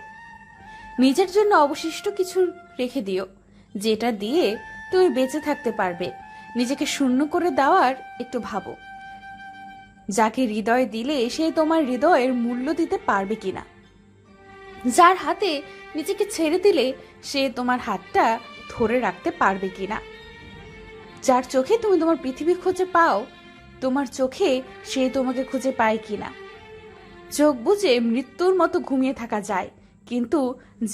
নিজের জন্য অবশিষ্ট কিছু রেখে দিও, যেটা দিয়ে তুমি বেঁচে থাকতে পারবে। নিজেকে শূন্য করে দেওয়ার একটু ভাবো। যাকে হৃদয় দিলে সে তোমার হৃদয়ের মূল্য দিতে পারবে কিনা। যার হাতে নিজেকে ছেড়ে দিলে সে তোমার হাতটা ধরে রাখতে পারবে কিনা। যার চোখে তুমি তোমার পৃথিবী খুঁজে পাও, তোমার চোখে সে তোমাকে খুঁজে পায় কিনা। চোখ বুজে মৃত্যুর মতো ঘুমিয়ে থাকা যায়, কিন্তু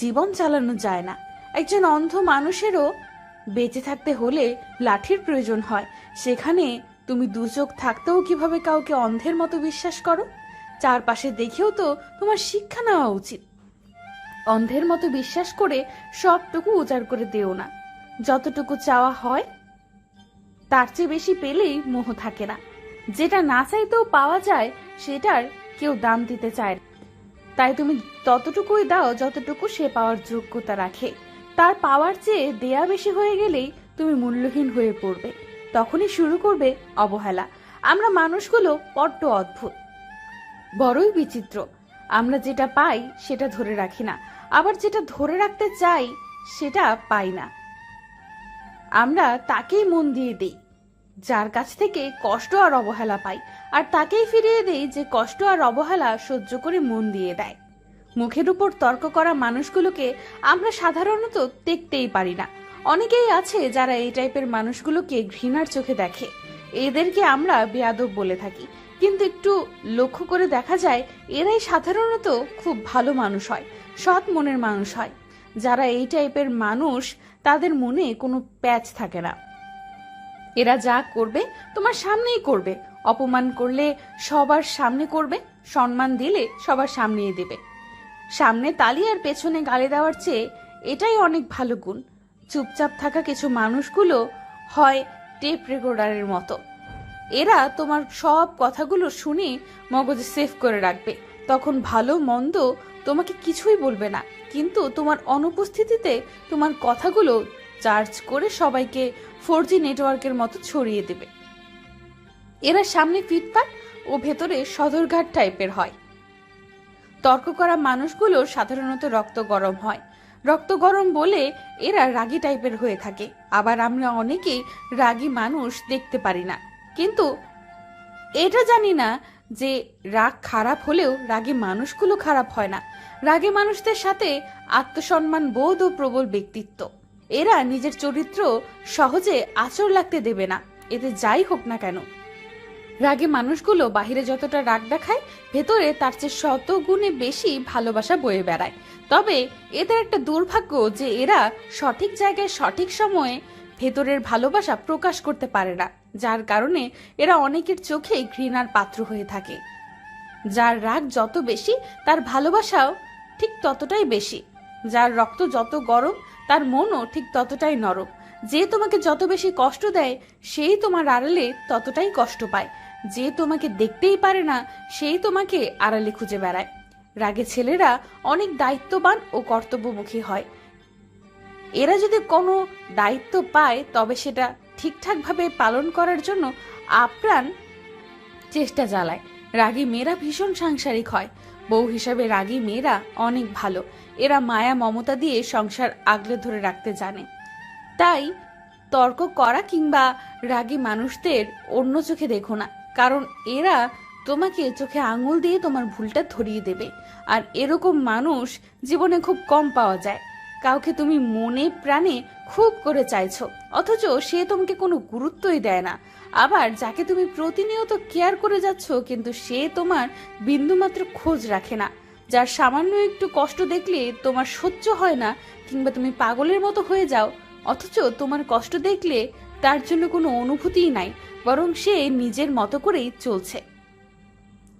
জীবন চালানো যায় না। একজন অন্ধ মানুষেরও বেঁচে থাকতে হলে লাঠির প্রয়োজন হয়। সেখানে তুমি দু চোখ থাকতেও কিভাবে কাউকে অন্ধের মতো বিশ্বাস করো? চারপাশে দেখেও তো তোমার শিক্ষা নেওয়া উচিত। অন্ধের মতো বিশ্বাস করে সবটুকু উজাড় করে দিও না। যতটুকু চাওয়া হয় তার চেয়ে বেশি পেলেই মোহ থাকে না। যেটা না চাইতেও পাওয়া যায়, সেটার কেউ দাম দিতে চায় না। তাই তুমি ততটুকুই দাও যতটুকু সে পাওয়ার যোগ্যতা রাখে। তার পাওয়ার চেয়ে দেয়া বেশি হয়ে গেলেই তুমি মূল্যহীন হয়ে পড়বে। তখনই শুরু করবে অবহেলা। আমরা মানুষগুলো বড্ড অদ্ভুত, বড়ই বিচিত্র। আমরা যেটা পাই সেটা ধরে রাখি না, আবার যেটা ধরে রাখতে চাই সেটা পাই না। আমরা তাকেই মন দিয়ে দিই যার কাছ থেকে কষ্ট আর অবহেলা পাই, আর তাকেই ফিরিয়ে দেই যে কষ্ট আর অবহেলা সহ্য করে মন দিয়ে দেয়। মুখের উপর তর্ক করা মানুষগুলোকে আমরা সাধারণত দেখতেই পারি না। অনেকেই আছে যারা এই টাইপের মানুষগুলোকে ঘৃণার চোখে দেখে। এদেরকে আমরা বেয়াদব বলে থাকি, কিন্তু একটু লক্ষ্য করে দেখা যায় এরাই সাধারণত খুব ভালো মানুষ হয়, সৎ মনের মানুষ হয়। যারা এই টাইপের মানুষ, তাদের মনে কোনো প্যাচ থাকে না। এরা যা করবে তোমার সামনেই করবে। অপমান করলে সবার সামনে করবে, সম্মান দিলে সবার সামনেই দেবে। সামনে তালি আর পেছনে গালি দেওয়ার চেয়ে এটাই অনেক ভালো গুণ। চুপচাপ থাকা কিছু মানুষগুলো হয় টেপ রেকর্ডারের মতো। এরা তোমার সব কথাগুলো শুনে মগজে সেভ করে রাখবে। তখন ভালো মন্দ তোমাকে কিছুই বলবে না, কিন্তু তোমার অনুপস্থিতিতে তোমার কথাগুলো চার্জ করে সবাইকে 4G নেটওয়ার্কের মতো ছড়িয়ে দেবে। এরা সামনে ফিটফাট ও ভেতরে সদরঘাট টাইপের হয়। তর্ক করা মানুষগুলো সাধারণত রক্ত গরম হয়। রক্ত গরম বলে এরা রাগী টাইপের হয়ে থাকে। আবার আমরা অনেকেই রাগী মানুষ দেখতে পারি না, কিন্তু এটা জানি না যে রাগ খারাপ হলেও রাগী মানুষগুলো খারাপ হয় না। রাগী মানুষদের সাথে আত্মসম্মান বোধ ও প্রবল ব্যক্তিত্ব। এরা নিজের চরিত্র সহজে আঁচড় লাগতে দেবে না, এতে যাই হোক না কেন। রাগী মানুষগুলো বাহিরে যতটা রাগ দেখায়, ভেতরে তার চেয়ে শত গুণে বেশি ভালোবাসা বয়ে বেড়ায়। তবে এদের একটা দুর্ভাগ্য যে এরা সঠিক জায়গায় সঠিক সময়ে ভেতরের ভালোবাসা প্রকাশ করতে পারে না, যার কারণে এরা অনেকের চোখে ঘৃণার পাত্র হয়ে থাকে। যার রাগ যত বেশি, তার ভালোবাসাও ঠিক ততটাই বেশি। যার রক্ত যত গরম তার মনও ঠিক ততটাই নরম। যে তোমাকে যত বেশি কষ্ট দেয় সেই তোমার আড়ালে ততটাই কষ্ট পায়। যে তোমাকে দেখতেই পারে না সেই তোমাকে আড়ালে খুঁজে বেড়ায়। রাগে ছেলেরা অনেক দায়িত্ববান ও কর্তব্যমুখী হয়। এরা যদি কোনো দায়িত্ব পায় তবে সেটা ঠিকঠাকভাবে পালন করার জন্য আপ্রাণ চেষ্টা চালায়। রাগী মেয়েরা ভীষণ সাংসারিক হয়। বউ হিসাবে রাগী মেয়েরা অনেক ভালো। এরা মায়া মমতা দিয়ে সংসার আগলে ধরে রাখতে জানে। তাই তর্ক করা কিংবা রাগী মানুষদের অন্য চোখে দেখো না, কারণ এরা তোমাকে চোখে আঙুল দিয়ে তোমার ভুলটা ধরিয়ে দেবে। আর এরকম মানুষ জীবনে খুব কম পাওয়া যায়। কাউকে তুমি মনে প্রাণে খুব করে চাইছো অথচ সে তোমাকে কোনো গুরুত্বই দেয় না। আবার যাকে তুমি প্রতিনিয়ত কেয়ার করে যাচ্ছ কিন্তু সে তোমার বিন্দুমাত্র খোঁজ রাখে না। যার সামান্য একটু কষ্ট দেখলে তোমার সহ্য হয় না কিংবা তুমি পাগলের মতো হয়ে যাও, অথচ তোমার কষ্ট দেখলে তার জন্য কোনো অনুভূতিই নাই, বরং সে নিজের মতো করেই চলছে।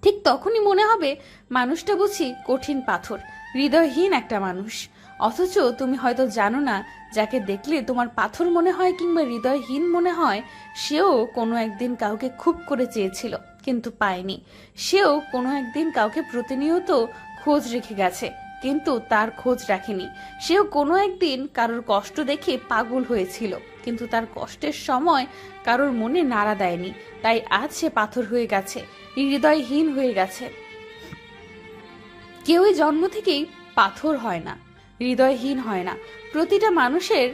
ঠিক তখনই মনে হবে মানুষটা বুঝি কঠিন পাথর, হৃদয়হীন একটা মানুষ। অথচ তুমি হয়তো জানো না যাকে দেখলে তোমার পাথর মনে হয় কিংবা হৃদয়হীন মনে হয় সেও কোনো একদিন কাউকে খুব করে চেয়েছিল কিন্তু পায়নি। সেও কোনো একদিন কাউকে প্রতিনিয়ত খোঁজ রেখে গেছে কিন্তু তার খোঁজ রাখেনি। সেও কোনো একদিন কারোর কষ্ট দেখে পাগল হয়েছিল কিন্তু তার কষ্টের সময় কারোর মনে নাড়া দেয়নি। তাই আজ সে পাথর হয়ে গেছে, হৃদয়হীন হয়ে গেছে। কেউই জন্ম থেকেই পাথর হয় না, হৃদয়হীন হয় না। প্রতিটা মানুষের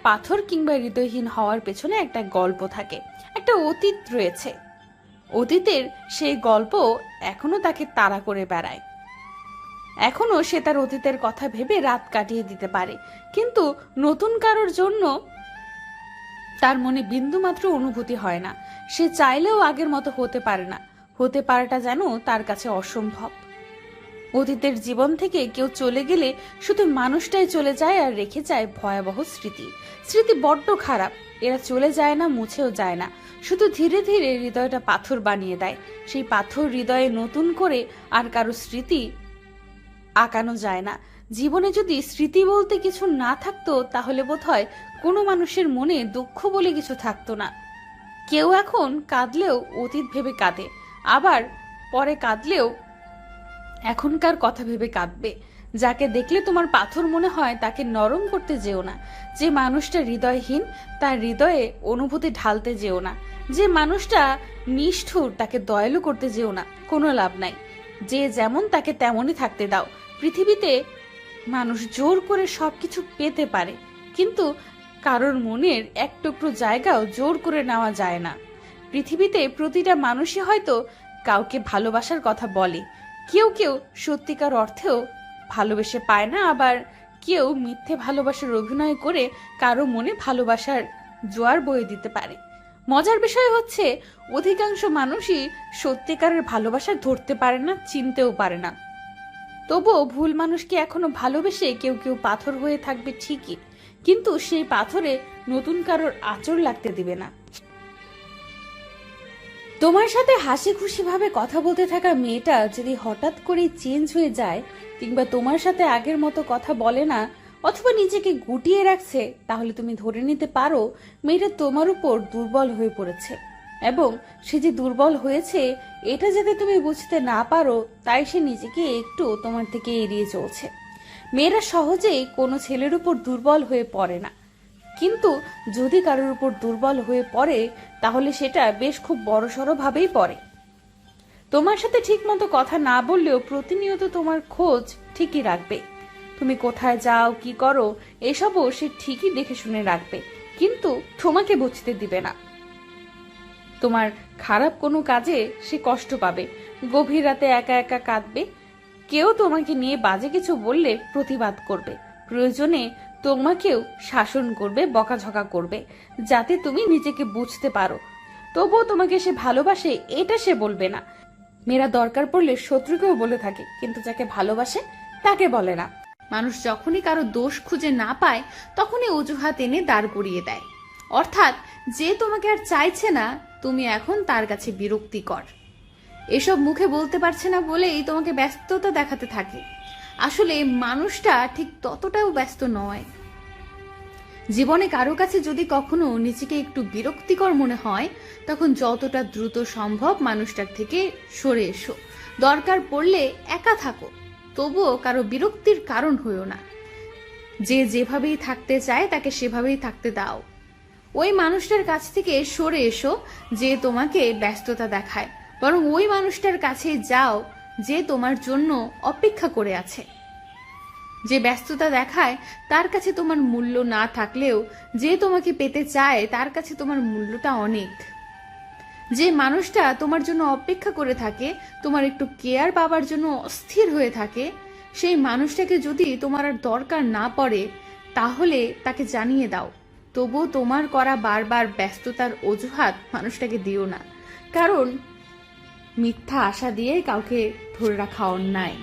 পাথর কিংবা হৃদয়হীন হওয়ার পেছনে একটা গল্প থাকে, একটা অতীত রয়েছে। অতীতের সেই গল্প এখনো তাকে তাড়া করে বেড়ায়। এখনো সে তার অতীতের কথা ভেবে রাত কাটিয়ে দিতে পারে, কিন্তু নতুন কারোর জন্য তার মনে বিন্দুমাত্র অনুভূতি হয় না। সে চাইলেও আগের মতো হতে পারে না। হতে পারাটা যেন তার কাছে অসম্ভব। অতীতের জীবন থেকে কেউ চলে গেলে শুধু মানুষটাই চলে যায় আর রেখে যায় ভয়াবহ স্মৃতি। স্মৃতি বড্ড খারাপ, এরা চলে যায় না, মুছেও যায় না, শুধু ধীরে ধীরে হৃদয়টা পাথর বানিয়ে দেয়। সেই পাথর হৃদয়ে নতুন করে আর কারো স্মৃতি আঁকানো যায় না। জীবনে যদি স্মৃতি বলতে কিছু না থাকতো তাহলে বোধহয় কোনো মানুষের মনে দুঃখ বলে কিছু থাকতো না। কেউ এখন কাঁদলেও অতীত ভেবে কাঁদে, আবার পরে কাঁদলেও এখনকার কথা ভেবে কাঁদবে। যাকে দেখলে তোমার পাথর মনে হয় তাকে নরম করতে যেও না। যে মানুষটা হৃদয়হীন তার হৃদয়ে অনুভূতি ঢালতে যেও না। যে মানুষটা নিষ্ঠুর তাকে দয়ালু করতে যেও না, কোনো লাভ নাই। যে যেমন তাকে তেমনই থাকতে দাও। পৃথিবীতে মানুষ জোর করে সবকিছু পেতে পারে, কিন্তু কারোর মনের এক টুকরো জায়গাও জোর করে নেওয়া যায় না। পৃথিবীতে প্রতিটা মানুষই হয়তো কাউকে ভালোবাসার কথা বলে, কেউ কেউ সত্যিকার অর্থেও ভালোবেসে পায় না, আবার কেউ মিথ্যে ভালোবাসার অভিনয় করে কারো মনে ভালোবাসার জোয়ার বয়ে দিতে পারে। মজার বিষয় হচ্ছে অধিকাংশ মানুষই সত্যিকারের ভালোবাসা ধরতে পারে না, চিনতেও পারে না। তবুও ভুল মানুষকে এখনো ভালোবেসে কেউ কেউ পাথর হয়ে থাকবে ঠিকই, কিন্তু সেই পাথরে নতুন কারোর আঁচড় লাগতে দিবে না। তোমার সাথে হাসি খুশি ভাবে কথা বলতে থাকা মেয়েটা যদি হঠাৎ করে চেঞ্জ হয়ে যায় কিংবা তোমার সাথে আগের মতো কথা বলে না অথবা নিজেকে গুটিয়ে রাখছে, তাহলে তুমি ধরে নিতে পারো মেয়েটা তোমার উপর দুর্বল হয়ে পড়েছে। এবং সে যে দুর্বল হয়েছে এটা যাতে তুমি বুঝতে না পারো তাই সে নিজেকে একটু তোমার থেকে এড়িয়ে চলছে। মেয়েরা সহজেই কোনো ছেলের উপর দুর্বল হয়ে পড়ে না, কিন্তু যদি কারোর উপর দুর্বল হয়ে পড়ে তাহলে সেটা বেশ খুব বড়সড় ভাবেই পড়ে। তোমার সাথে ঠিক মতো কথা না বললেও প্রতিনিয়ত তোমার খোঁজ ঠিকই রাখবে। তুমি কোথায় যাও, কি করো এসবও সে ঠিকই দেখে শুনে রাখবে, কিন্তু তোমাকে বুঝতে দিবে না। তোমার খারাপ কোনো কাজে সে কষ্ট পাবে, গভীর রাতে একা একা কাঁদবে। কেউ তোমাকে নিয়ে বাজে কিছু বললে প্রতিবাদ করবে, প্রয়োজনে তোমাকেও শাসন করবে, বকাঝকা করবে, যাতে তুমি নিজেকে বুঝতে পারো। তবুও তোমাকে সে ভালোবাসে এটা সে বলবে না। মেয়েরা দরকার পড়লে শত্রুকেও বলে থাকে, কিন্তু যাকে ভালোবাসে তাকে বলে না। মানুষ যখনই কারো দোষ খুঁজে না পায় তখনই অজুহাত এনে দাঁড় করিয়ে দেয়। অর্থাৎ যে তোমাকে আর চাইছে না তুমি এখন তার কাছে বিরক্তিকর। এসব মুখে বলতে পারছে না বলেই তোমাকে ব্যস্ততা দেখাতে থাকে। আসলে মানুষটা ঠিক ততটাও ব্যস্ত নয়। জীবনে কারো কাছে যদি কখনো নিজেকে একটু বিরক্তিকর মনে হয়, তখন যতটা দ্রুত সম্ভব মানুষটার থেকে সরে এসো। দরকার পড়লে একা থাকো, তবুও কারো বিরক্তির কারণ হইও না। যে যেভাবেই থাকতে চায় তাকে সেভাবেই থাকতে দাও। ওই মানুষটার কাছ থেকে সরে এসো যে তোমাকে ব্যস্ততা দেখায়, বরং ওই মানুষটার কাছে যাও যে তোমার জন্য অপেক্ষা করে আছে। যে ব্যস্ততা দেখায় তার কাছে তোমার মূল্য না থাকলেও যে তোমাকে পেতে চায় তার কাছে তোমার মূল্যটা অনেক। যে মানুষটা তোমার জন্য অপেক্ষা করে থাকে, তোমার একটু কেয়ার পাবার জন্য অস্থির হয়ে থাকে, সেই মানুষটাকে যদি তোমার আর দরকার না পড়ে তাহলে তাকে জানিয়ে দাও। তবুও তোমার করা বারবার ব্যস্ততার অজুহাত মানুষটাকে দিও না, কারণ মিথ্যা আশা দিয়ে কাউকে ধরে রাখা অন্যায়।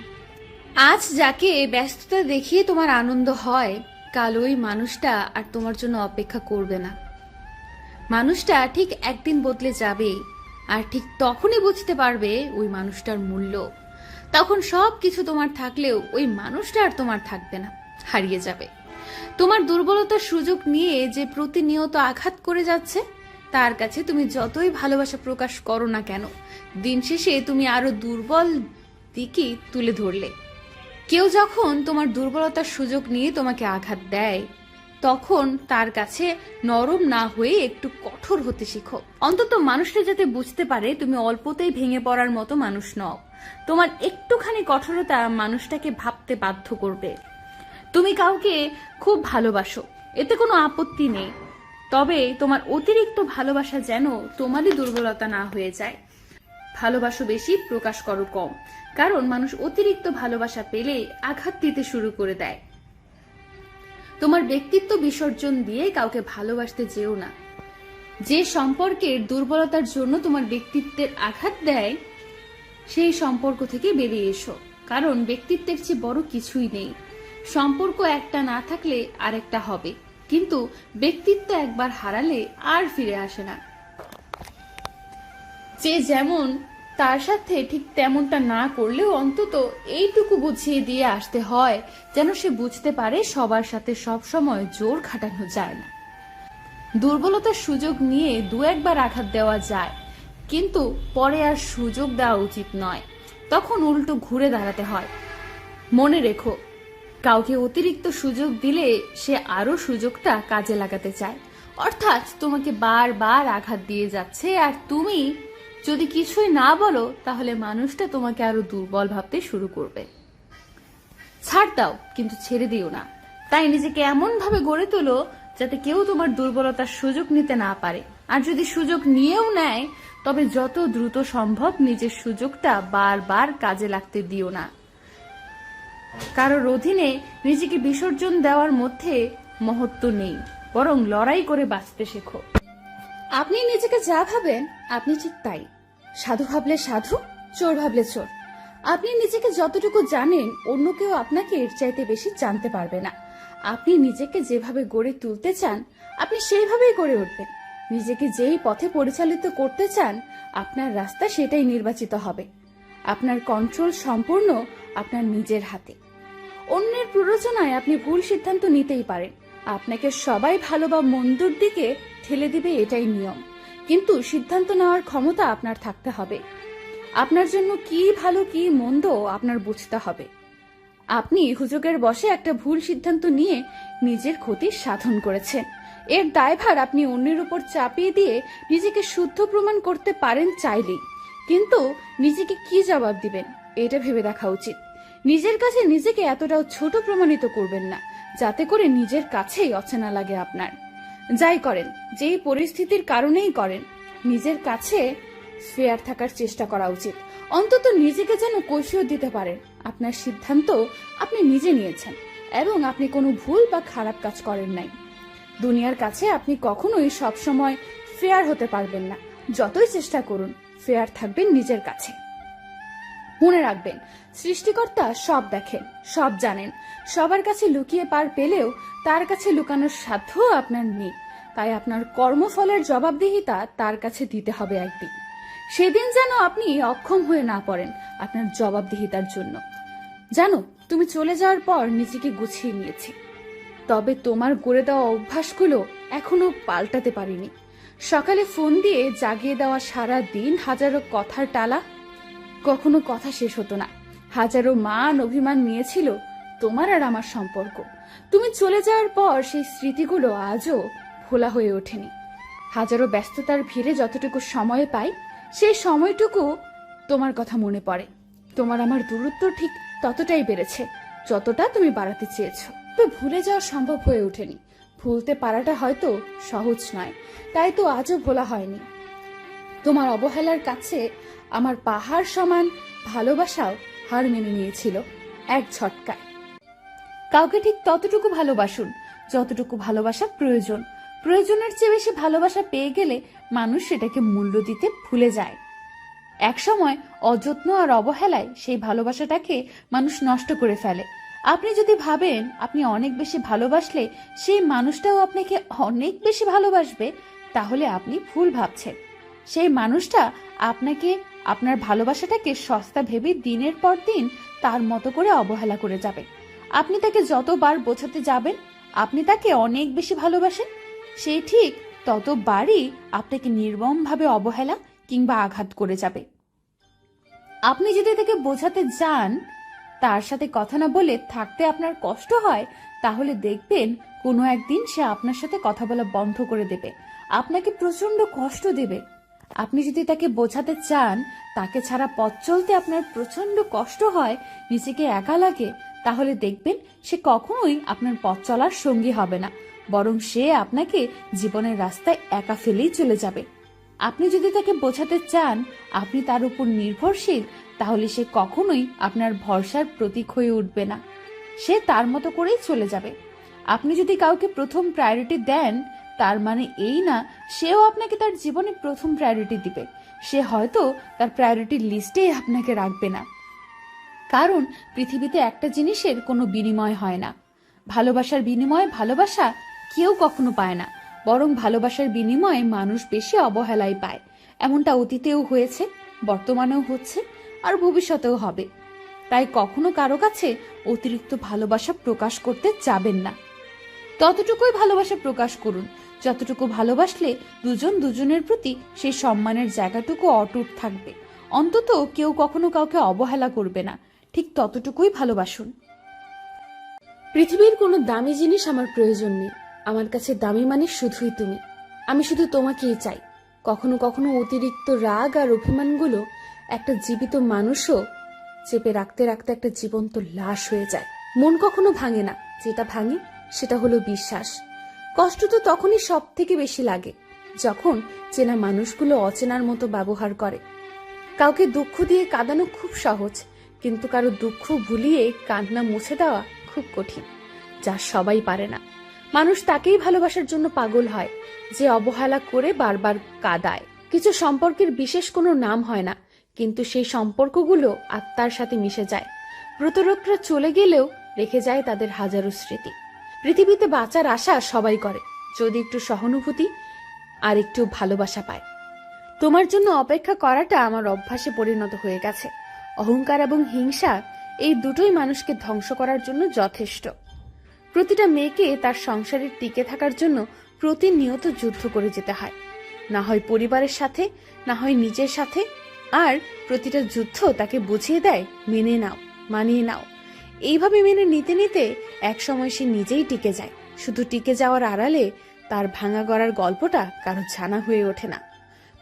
আজ যাকে ব্যস্ততা দেখিয়ে তোমার আনন্দ হয়, কাল ওই মানুষটা আর তোমার জন্য অপেক্ষা করবে না। মানুষটা ঠিক একদিন বদলে যাবে, আর ঠিক তখনই বুঝতে পারবে ওই মানুষটার মূল্য। তখন সব কিছু তোমার থাকলেও ওই মানুষটা আর তোমার থাকবে না, হারিয়ে যাবে। তোমার দুর্বলতার সুযোগ নিয়ে যে প্রতিনিয়ত আঘাত করে যাচ্ছে, তার কাছে তুমি যতই ভালোবাসা প্রকাশ করো না কেন, দিন শেষে তুমি আরো দুর্বল দিকই তুলে ধরলে। কেউ যখন তোমার দুর্বলতার সুযোগ নিয়ে তোমাকে আঘাত দেয়, তখন তার কাছে নরম না হয়ে একটু কঠোর হতে শিখো। অন্তত মানুষটা যাতে বুঝতে পারে তুমি অল্পতেই ভেঙে পড়ার মতো মানুষ নও। তোমার একটুখানি কঠোরতা মানুষটাকে ভাবতে বাধ্য করবে তুমি কাউকে খুব ভালোবাসো, এতে কোনো আপত্তি নেই। তবে তোমার অতিরিক্ত ভালোবাসা যেন তোমারই দুর্বলতা না হয়ে যায়। ভালোবাসো বেশি, প্রকাশ করো কম, কারণ মানুষ অতিরিক্ত ভালোবাসা পেলে আঘাত দিতে শুরু করে দেয়। তোমার ব্যক্তিত্ব বিসর্জন দিয়ে কাউকে ভালোবাসতে যেও না। যে সম্পর্কের দুর্বলতার জন্য তোমার ব্যক্তিত্বের আঘাত দেয়, সেই সম্পর্ক থেকে বেরিয়ে এসো, কারণ ব্যক্তিত্বের চেয়ে বড় কিছুই নেই। সম্পর্ক একটা না থাকলে আরেকটা হবে, কিন্তু ব্যক্তিত্ব একবার হারালে আর ফিরে আসে না। যে যেমন তার সাথে ঠিক তেমনটা না করলেও অন্তত এইটুকু বুঝিয়ে দিয়ে আসতে হয় যেন সে বুঝতে পারে সবার সাথে সব সময় জোর খাটানো যায় না। দুর্বলতার সুযোগ নিয়ে দু একবার আঘাত দেওয়া যায়, কিন্তু পরে আর সুযোগ দেওয়া উচিত নয়। তখন উল্টো ঘুরে দাঁড়াতে হয়। মনে রেখো, কাউকে অতিরিক্ত সুযোগ দিলে সে আরো সুযোগটা কাজে লাগাতে চায়, অর্থাৎ তোমাকে বারবার আঘাত দিয়ে যাচ্ছে। আর তুমি যদি কিছুই না বলো, তাহলে মানুষটা তোমাকে আরো দুর্বল ভাবতে শুরু করবে। ছাড় দাও, কিন্তু ছেড়ে দিও না। তাই নিজেকে এমন ভাবে গড়ে তোলো যাতে কেউ তোমার দুর্বলতার সুযোগ নিতে না পারে। আর যদি সুযোগ নিয়েও নেয়, তবে যত দ্রুত সম্ভব নিজের সুযোগটা বারবার কাজে লাগতে দিও না। কারোর অধীনে নিজেকে বিসর্জন দেওয়ার মধ্যে মহত্ব নেই, বরং লড়াই করে বাঁচতে শেখো। আপনি নিজেকে যা ভাবেন আপনি ঠিক তাই। সাধু ভাবলে সাধু, চোর ভাবলে চোর। আপনি নিজেকে যতটুকু জানেন, অন্য কেউ আপনাকে এর চাইতে বেশি জানতে পারবে না। আপনি নিজেকে যেভাবে গড়ে তুলতে চান, আপনি সেইভাবেই গড়ে উঠবেন। নিজেকে যেই পথে পরিচালিত করতে চান, আপনার রাস্তা সেটাই নির্বাচিত হবে। আপনার কন্ট্রোল সম্পূর্ণ আপনার নিজের হাতে। অন্যের প্ররোচনায় আপনি ভুল সিদ্ধান্ত নিতেই পারেন। আপনাকে সবাই ভালো বা মন্দর দিকে ঠেলে দিবে, এটাই নিয়ম। কিন্তু সিদ্ধান্ত নেওয়ার ক্ষমতা আপনার থাকতে হবে। আপনার জন্য কি ভালো কি মন্দ আপনার বুঝতে হবে। আপনি হুজুগের বশে একটা ভুল সিদ্ধান্ত নিয়ে নিজের ক্ষতি সাধন করেছেন। এর দায়ভার আপনি অন্যের উপর চাপিয়ে দিয়ে নিজেকে শুদ্ধ প্রমাণ করতে পারেন চাইলেই, কিন্তু নিজেকে কি জবাব দিবেন এটা ভেবে দেখা উচিত। নিজের কাছে নিজেকে এতটাও ছোট প্রমাণিত করবেন না যাতে করে নিজের কাছেই অচেনা লাগে আপনার। যাই করেন, যেই পরিস্থিতির কারণেই করেন, নিজের কাছে ফেয়ার থাকার চেষ্টা করা উচিত। অন্তত নিজেকে যেন কৈফিয়ত দিতে পারেন আপনার সিদ্ধান্ত আপনি নিজে নিয়েছেন এবং আপনি কোনো ভুল বা খারাপ কাজ করেন নাই। দুনিয়ার কাছে আপনি কখনোই সবসময় ফেয়ার হতে পারবেন না। যতই চেষ্টা করুন, ফেয়ার থাকবেন নিজের কাছে। মনে রাখবেন, সৃষ্টিকর্তা সব দেখেন, সব জানেন। সবার কাছে লুকিয়ে পার পেলেও তার কাছে লুকানোর সাধ্য আপনার নেই। তাই আপনার কর্মফলের জবাবদিহিতা তার কাছে দিতে হবে একদিন। সেদিন যেন আপনি অক্ষম হয়ে না পড়েন আপনার জবাবদিহিতার জন্য। জানো, তুমি চলে যাওয়ার পর নিজেকে গুছিয়ে নিয়েছি, তবে তোমার গড়ে দেওয়া অভ্যাসগুলো এখনো পাল্টাতে পারিনি। সকালে ফোন দিয়ে জাগিয়ে দেওয়া, সারা দিন হাজারো কথার টালা, কখনো কথা শেষ হতো না। হাজারো মান অভিমান নিয়েছিল তোমার আর আমার সম্পর্ক। তুমি চলে যাওয়ার পর সেই স্মৃতিগুলো আজও ভোলা হয়ে ওঠেনি। হাজারো ব্যস্ততার ভিড়ে যতটুকু সময় পাই, সেই সময়টুকু তোমার কথা মনে পড়ে। তোমার আমার দূরত্ব ঠিক ততটাই বেড়েছে যতটা তুমি বাড়াতে চেয়েছো। তো ভুলে যাওয়া সম্ভব হয়ে ওঠেনি। ভুলতে পারাটা হয়তো সহজ নয়, তাই তো আজও ভোলা হয়নি। তোমার অবহেলার কাছে আমার পাহাড় সমান ভালোবাসাও হার মেনে নিয়েছিল এক ঝটকায়। কাউকে ঠিক ততটুকু ভালোবাসুন যতটুকু ভালোবাসা প্রয়োজন। প্রয়োজনের চেয়ে বেশি ভালোবাসা পেয়ে গেলে মানুষ সেটাকে মূল্য দিতে ভুলে যায়। একসময় অযত্ন আর অবহেলায় সেই ভালোবাসাটাকে মানুষ নষ্ট করে ফেলে। আপনি যদি ভাবেন আপনি অনেক বেশি ভালোবাসলে সেই মানুষটাও আপনাকে অনেক বেশি ভালোবাসবে, তাহলে আপনি ভুল ভাবছেন। সেই মানুষটা আপনাকে, আপনার ভালোবাসাটাকে সস্তা ভেবে দিনের পর দিন তার মতো করে অবহেলা করে যাবে। আপনি তাকে যতবার বোঝাতে যাবেন আপনি তাকে অনেক বেশি ভালোবাসেন, সে ঠিক ততবারই আপনাকে নির্মমভাবে অবহেলা কিংবা আঘাত করে যাবে। আপনি যদি তাকে বোঝাতে যান, তার সাথে কথা না বলে থাকতে আপনার কষ্ট হয়, তাহলে দেখবেন কোনো একদিন সে আপনার সাথে কথা বলা বন্ধ করে দেবে, আপনাকে প্রচন্ড কষ্ট দেবে। আপনি যদি তাকে বোঝাতে চান তাকে ছাড়া পথ চলতে আপনার প্রচন্ড কষ্ট হয়, নিজেকে একা লাগে, তাহলে দেখবেন সে কখনোই আপনার পথ চলার সঙ্গী হবে না, বরং সে আপনাকে জীবনের রাস্তায় একা ফেলেই চলে যাবে। আপনি যদি তাকে বোঝাতে চান আপনি তার উপর নির্ভরশীল, তাহলে সে কখনোই আপনার ভরসার প্রতীক হয়ে উঠবে না, সে তার মতো করেই চলে যাবে। আপনি যদি কাউকে প্রথম প্রায়োরিটি দেন, তার মানে এই না সেও আপনাকে তার জীবনে প্রথম প্রায়োরিটি দিবে। সে হয়তো তার প্রায়োরিটি লিস্টেই আপনাকে রাখবে না। কারণ পৃথিবীতে একটা জিনিসের কোনো বিনিময় হয় না। ভালোবাসার বিনিময়ে ভালোবাসা কেউ কখনো পায় না, বরং ভালোবাসার বিনিময়ে মানুষ বেশি অবহেলাই পায়। এমনটা অতীতেও হয়েছে, বর্তমানেও হচ্ছে, আর ভবিষ্যতেও হবে। তাই কখনো কারো কাছে অতিরিক্ত ভালোবাসা প্রকাশ করতে যাবেন না। ততটুকুই ভালোবাসা প্রকাশ করুন যতটুকু ভালোবাসলে দুজন দুজনের প্রতি সেই সম্মানের জায়গাটুকু অটুট থাকবে। অন্তত কেউ কখনো কাউকে অবহেলা করবে না, ঠিক ততটুকুই ভালোবাসুন। পৃথিবীর কোনো দামি জিনিস আমার প্রয়োজন নেই, আমার কাছে দামি মানে শুধুই তুমি। আমি শুধু তোমাকেই চাই। কখনো কখনো অতিরিক্ত রাগ আর অভিমানগুলো একটা জীবিত মানুষও চেপে রাখতে রাখতে একটা জীবন্ত লাশ হয়ে যায়। মন কখনো ভাঙে না, যেটা ভাঙে সেটা হলো বিশ্বাস। কষ্ট তো তখনই সব থেকে বেশি লাগে যখন চেনা মানুষগুলো অচেনার মতো ব্যবহার করে। কাউকে দুঃখ দিয়ে কাঁদানো খুব সহজ, কিন্তু কারো দুঃখ ভুলিয়ে কান্না মুছে দেওয়া খুব কঠিন, যা সবাই পারে না। মানুষ তাকেই ভালোবাসার জন্য পাগল হয় যে অবহেলা করে বারবার কাঁদায়। কিছু সম্পর্কের বিশেষ কোনো নাম হয় না, কিন্তু সেই সম্পর্কগুলো আত্মার সাথে মিশে যায়। প্রতারকরা চলে গেলেও রেখে যায় তাদের হাজারো স্মৃতি। পৃথিবীতে বাঁচার আশা সবাই করে, যদি একটু সহানুভূতি আর একটু ভালোবাসা পায়। তোমার জন্য অপেক্ষা করাটা আমার অভ্যাসে পরিণত হয়ে গেছে। অহংকার এবং হিংসা এই দুটোই মানুষকে ধ্বংস করার জন্য যথেষ্ট। প্রতিটা মেয়েকে তার সংসারে টিকে থাকার জন্য প্রতিনিয়ত যুদ্ধ করে যেতে হয়, না হয় পরিবারের সাথে, না হয় নিজের সাথে। আর প্রতিটা যুদ্ধ তাকে বুঝিয়ে দেয় মেনে নাও, মানিয়ে নাও। এইভাবে মেনে নিতে নিতে একসময় সে নিজেই টিকে যায়। শুধু টিকে যাওয়ার আড়ালে তার ভাঙা গড়ার গল্পটা কারো জানা হয়ে ওঠে না।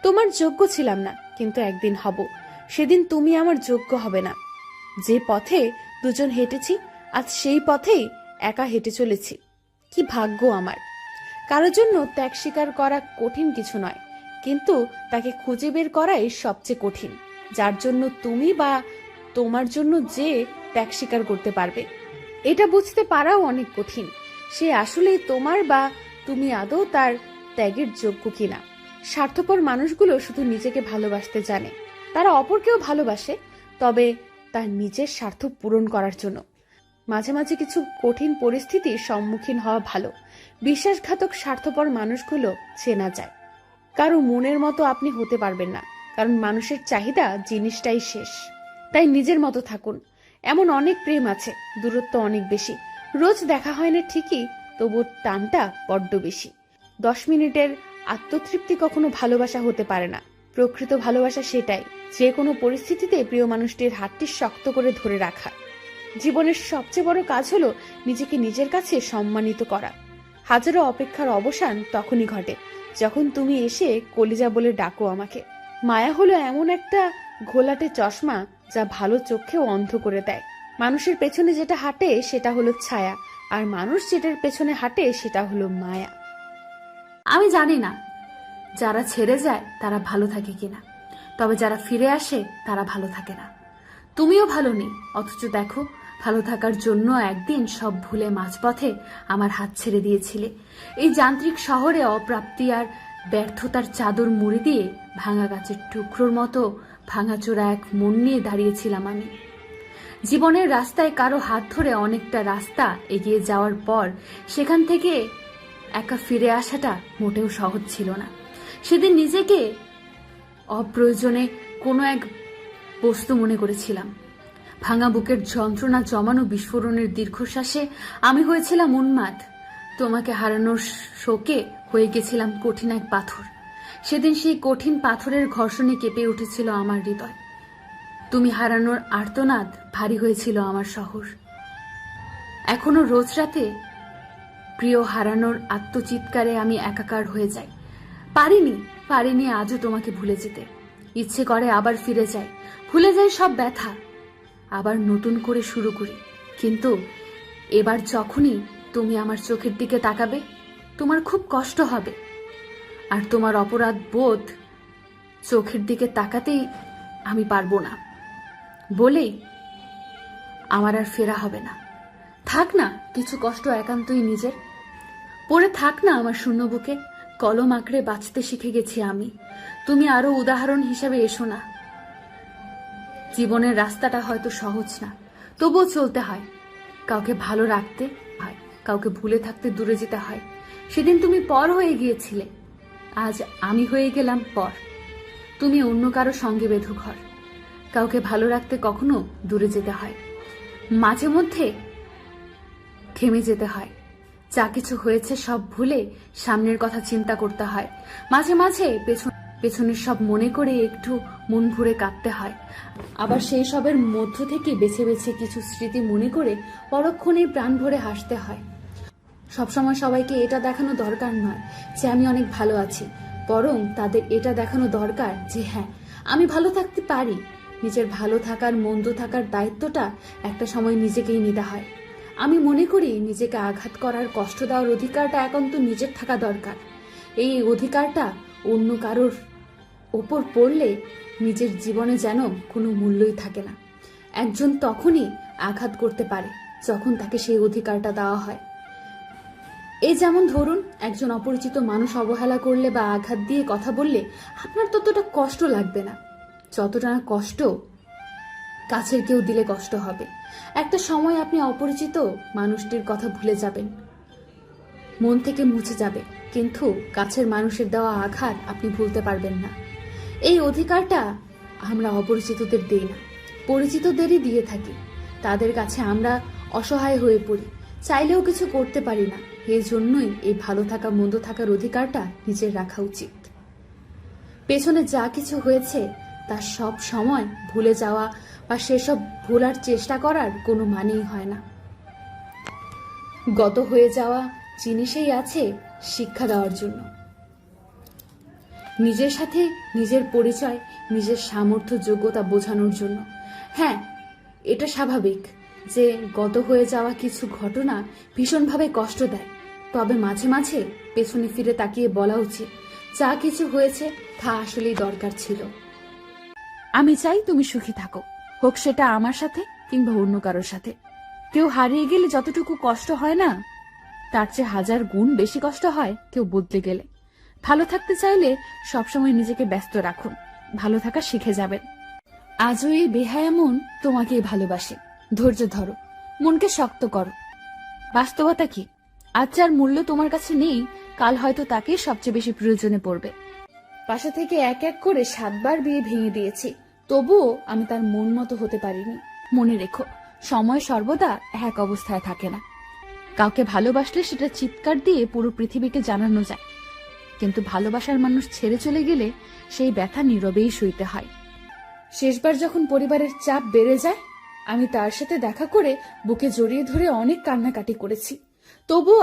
তোমার যোগ্য ছিলাম না, কিন্তু একদিন হব। সেদিন তুমি আমার যোগ্য হবে না। যে পথে দুজন হেঁটেছি, আজ সেই পথেই একা হেঁটে চলেছি। কি ভাগ্য আমার! কারোর জন্য ত্যাগ স্বীকার করা কঠিন কিছু নয়, কিন্তু তাকে খুঁজে বের করাই সবচেয়ে কঠিন, যার জন্য তুমি বা তোমার জন্য যে ত্যাগ স্বীকার করতে পারবে। এটা বুঝতে পারাও অনেক কঠিন, সে আসলেই তোমার বা তুমি আদৌ তার ত্যাগের যোগ্য কিনা। স্বার্থপর মানুষগুলো শুধু নিজেকে ভালোবাসতে জানে, তারা অপরকেও ভালোবাসে, তবে তার নিজের স্বার্থ পূরণ করার জন্য। মাঝে মাঝে কিছু কঠিন পরিস্থিতির সম্মুখীন হওয়া ভালো। বিশ্বাসঘাতক স্বার্থপর মানুষগুলো চেনা যায়। কারো মনের মতো আপনি হতে পারবেন না, কারণ মানুষের চাহিদা জিনিসটাই শেষ। তাই নিজের মতো থাকুন। এমন অনেক প্রেম আছে, দূরত্ব অনেক বেশি, রোজ দেখা হয় না ঠিকই, তবু টানটা বড্ড বেশি। 10 মিনিটের আত্মতৃপ্তি কখনো ভালোবাসা হতে পারে না। প্রকৃত ভালোবাসা সেটাই, যে কোনো পরিস্থিতিতে প্রিয় মানুষটির হাতটি শক্ত করে ধরে রাখা। জীবনের সবচেয়ে বড় কাজ হলো নিজেকে নিজের কাছে সম্মানিত করা। হাজারো অপেক্ষার অবসান তখনই ঘটে যখন তুমি এসে কলিজা বলে ডাকো আমাকে। মায়া হলো এমন একটা ঘোলাটে চশমা যা ভালো চোখেও অন্ধ করে দেয়। মানুষের পেছনে যেটা হাঁটে সেটা হলো ছায়া, আর মানুষ যেটার পেছনে হাঁটে সেটা হলো মায়া। আমি জানি না যারা ছেড়ে যায় তারা ভালো থাকে কিনা, তবে যারা ফিরে আসে তারা ভালো থাকে না। তুমিও ভালো নেই, অথচ দেখো, ভালো থাকার জন্য একদিন সব ভুলে মাঝপথে আমার হাত ছেড়ে দিয়েছিলে। এই যান্ত্রিক শহরে অপ্রাপ্তি আর ব্যর্থতার চাদর মুড়ি দিয়ে ভাঙা গাছের টুকরোর মতো ভাঙাচোরা এক মন নিয়ে দাঁড়িয়েছিলাম আমি। জীবনের রাস্তায় কারো হাত ধরে অনেকটা রাস্তা এগিয়ে যাওয়ার পর সেখান থেকে একা ফিরে আসাটা মোটেও সহজ ছিল না। সেদিন নিজেকে অপ্রয়োজনে কোনো এক বস্তু মনে করেছিলাম। ভাঙা বুকের যন্ত্রণা জমানো বিস্ফোরণের দীর্ঘশ্বাসে আমি হয়েছিলাম উন্মাদ। তোমাকে হারানোর শোকে হয়ে গেছিলাম কঠিন এক পাথর। সেদিন সেই কঠিন পাথরের ঘর্ষণে কেঁপে উঠেছিল আমার হৃদয়। তুমি হারানোর আর্তনাদ ভারী হয়েছিল আমার শহর। এখনো রোজ রাতে প্রিয় হারানোর আত্মচিৎকারে আমি একাকার হয়ে যাই। পারিনি আজও তোমাকে ভুলে যেতে। ইচ্ছে করে আবার ফিরে যাই, ভুলে যাই সব ব্যথা, আবার নতুন করে শুরু করি। কিন্তু এবার যখনই তুমি আমার চোখের দিকে তাকাবে, তোমার খুব কষ্ট হবে। আর তোমার অপরাধ বোধ চোখের দিকে তাকাতেই আমি পারবো না বলেই আমার আর ফেরা হবে না। থাক না কিছু কষ্ট একান্তই নিজের, পড়ে থাক না আমার শূন্য বুকে। কলম আঁকড়ে বাঁচতে শিখে গেছি আমি, তুমি আরো উদাহরণ হিসেবে এসো না। জীবনের রাস্তাটা হয়তো সহজ না, তবুও চলতে হয়। কাউকে ভালো রাখতে হয়, কাউকে ভুলে থাকতে দূরে যেতে হয়। সেদিন তুমি পর হয়ে গিয়েছিলে, আজ আমি হয়ে গেলাম পর। তুমি অন্য কারো সঙ্গে বেঁধো ঘর। কাউকে ভালো রাখতে কখনো দূরে যেতে হয়, মাঝে মধ্যে থেমে যেতে হয়। যা কিছু হয়েছে সব ভুলে সামনের কথা চিন্তা করতে হয়। মাঝে মাঝে পেছনের সব মনে করে একটু মন ভরে কাঁদতে হয়। আবার সেই সবের মধ্য থেকে বেছে বেছে কিছু স্মৃতি মনে করে পরক্ষণেই প্রাণ ভরে হাসতে হয়। সবসময় সবাইকে এটা দেখানো দরকার নয় যে আমি অনেক ভালো আছি, বরং তাদের এটা দেখানো দরকার যে হ্যাঁ, আমি ভালো থাকতে পারি। নিজের ভালো থাকার মন্দ থাকার দায়িত্বটা একটা সময় নিজেকেই নিতে হয়। আমি মনে করি নিজেকে আঘাত করার, কষ্ট দেওয়ার অধিকারটা একান্ত নিজের থাকা দরকার। এই অধিকারটা অন্য কারোর ওপর পড়লে নিজের জীবনে যেন কোনো মূল্যই থাকে না। একজন তখনই আঘাত করতে পারে যখন তাকে সেই অধিকারটা দেওয়া হয়। এই যেমন ধরুন, একজন অপরিচিত মানুষ অবহেলা করলে বা আঘাত দিয়ে কথা বললে আপনার ততটা কষ্ট লাগবে না যতটা না কষ্ট কাছের কেউ দিলে কষ্ট হবে। একটা সময় আপনি অপরিচিত মানুষটির কথা ভুলে যাবেন, মন থেকে মুছে যাবে, কিন্তু কাছের মানুষের দেওয়া আঘাত আপনি ভুলতে পারবেন না। এই অধিকারটা আমরা অপরিচিতদের দেই না, পরিচিতদেরই দিয়ে থাকি। তাদের কাছে আমরা অসহায় হয়ে পড়ি, চাইলেও কিছু করতে পারি না। এই জন্যই এই ভালো থাকা মন্দ থাকার অধিকারটা নিজের রাখা উচিত। পেছনে যা কিছু হয়েছে তা সব সময় ভুলে যাওয়া বা সেসব ভোলার চেষ্টা করার কোনো মানেই হয় না। গত হয়ে যাওয়া জিনিসেই আছে শিক্ষা দেওয়ার জন্য। নিজের সাথে নিজের পরিচয়, নিজের সামর্থ্য যোগ্যতা বোঝানোর জন্য। হ্যাঁ, এটা স্বাভাবিক যে গত হয়ে যাওয়া কিছু ঘটনা ভীষণভাবে কষ্ট দেয়, তবে মাঝে মাঝে পেছনে ফিরে তাকিয়ে বলা উচিত যা কিছু হয়েছে তা আসলেই দরকার ছিল। আমি চাই তুমি সুখী থাকো, হোক সেটা আমার সাথে কিংবা অন্য কারোর সাথে। কেউ হারিয়ে গেলে যতটুকু কষ্ট হয় না, তার চেয়ে 1000 গুণ বেশি কষ্ট হয় কেউ বদলে গেলে। ভালো থাকতে চাইলে সবসময় নিজেকে ব্যস্ত রাখুন, ভালো থাকা শিখে যাবেন। আজও এই বেহায়া মন তোমাকেই ভালোবাসে। ধৈর্য ধরো, মনকে শক্ত করো। বাস্তবতা কি, আজ যার মূল্য তোমার কাছে নেই, কাল হয়তো তাকেই সবচেয়ে বেশি প্রয়োজনে পড়বে। বাসা থেকে এক এক করে 7 বার বিয়ে ভেঙে দিয়েছি, তবুও আমি তার মন মতো হতে পারিনি। মনে রেখো, সময় সর্বদা এক অবস্থায় থাকে না। কাউকে ভালোবাসলে সেটা চিৎকার দিয়ে পুরো পৃথিবীকে জানানো যায়, কিন্তু ভালোবাসার মানুষ ছেড়ে চলে গেলে সেই ব্যথা নীরবেই সইতে হয়। শেষবার যখন পরিবারের চাপ বেড়ে যায়, আমি তার সাথে দেখা করে বুকে জড়িয়ে ধরে অনেক কান্নাকাটি করেছি, তবুও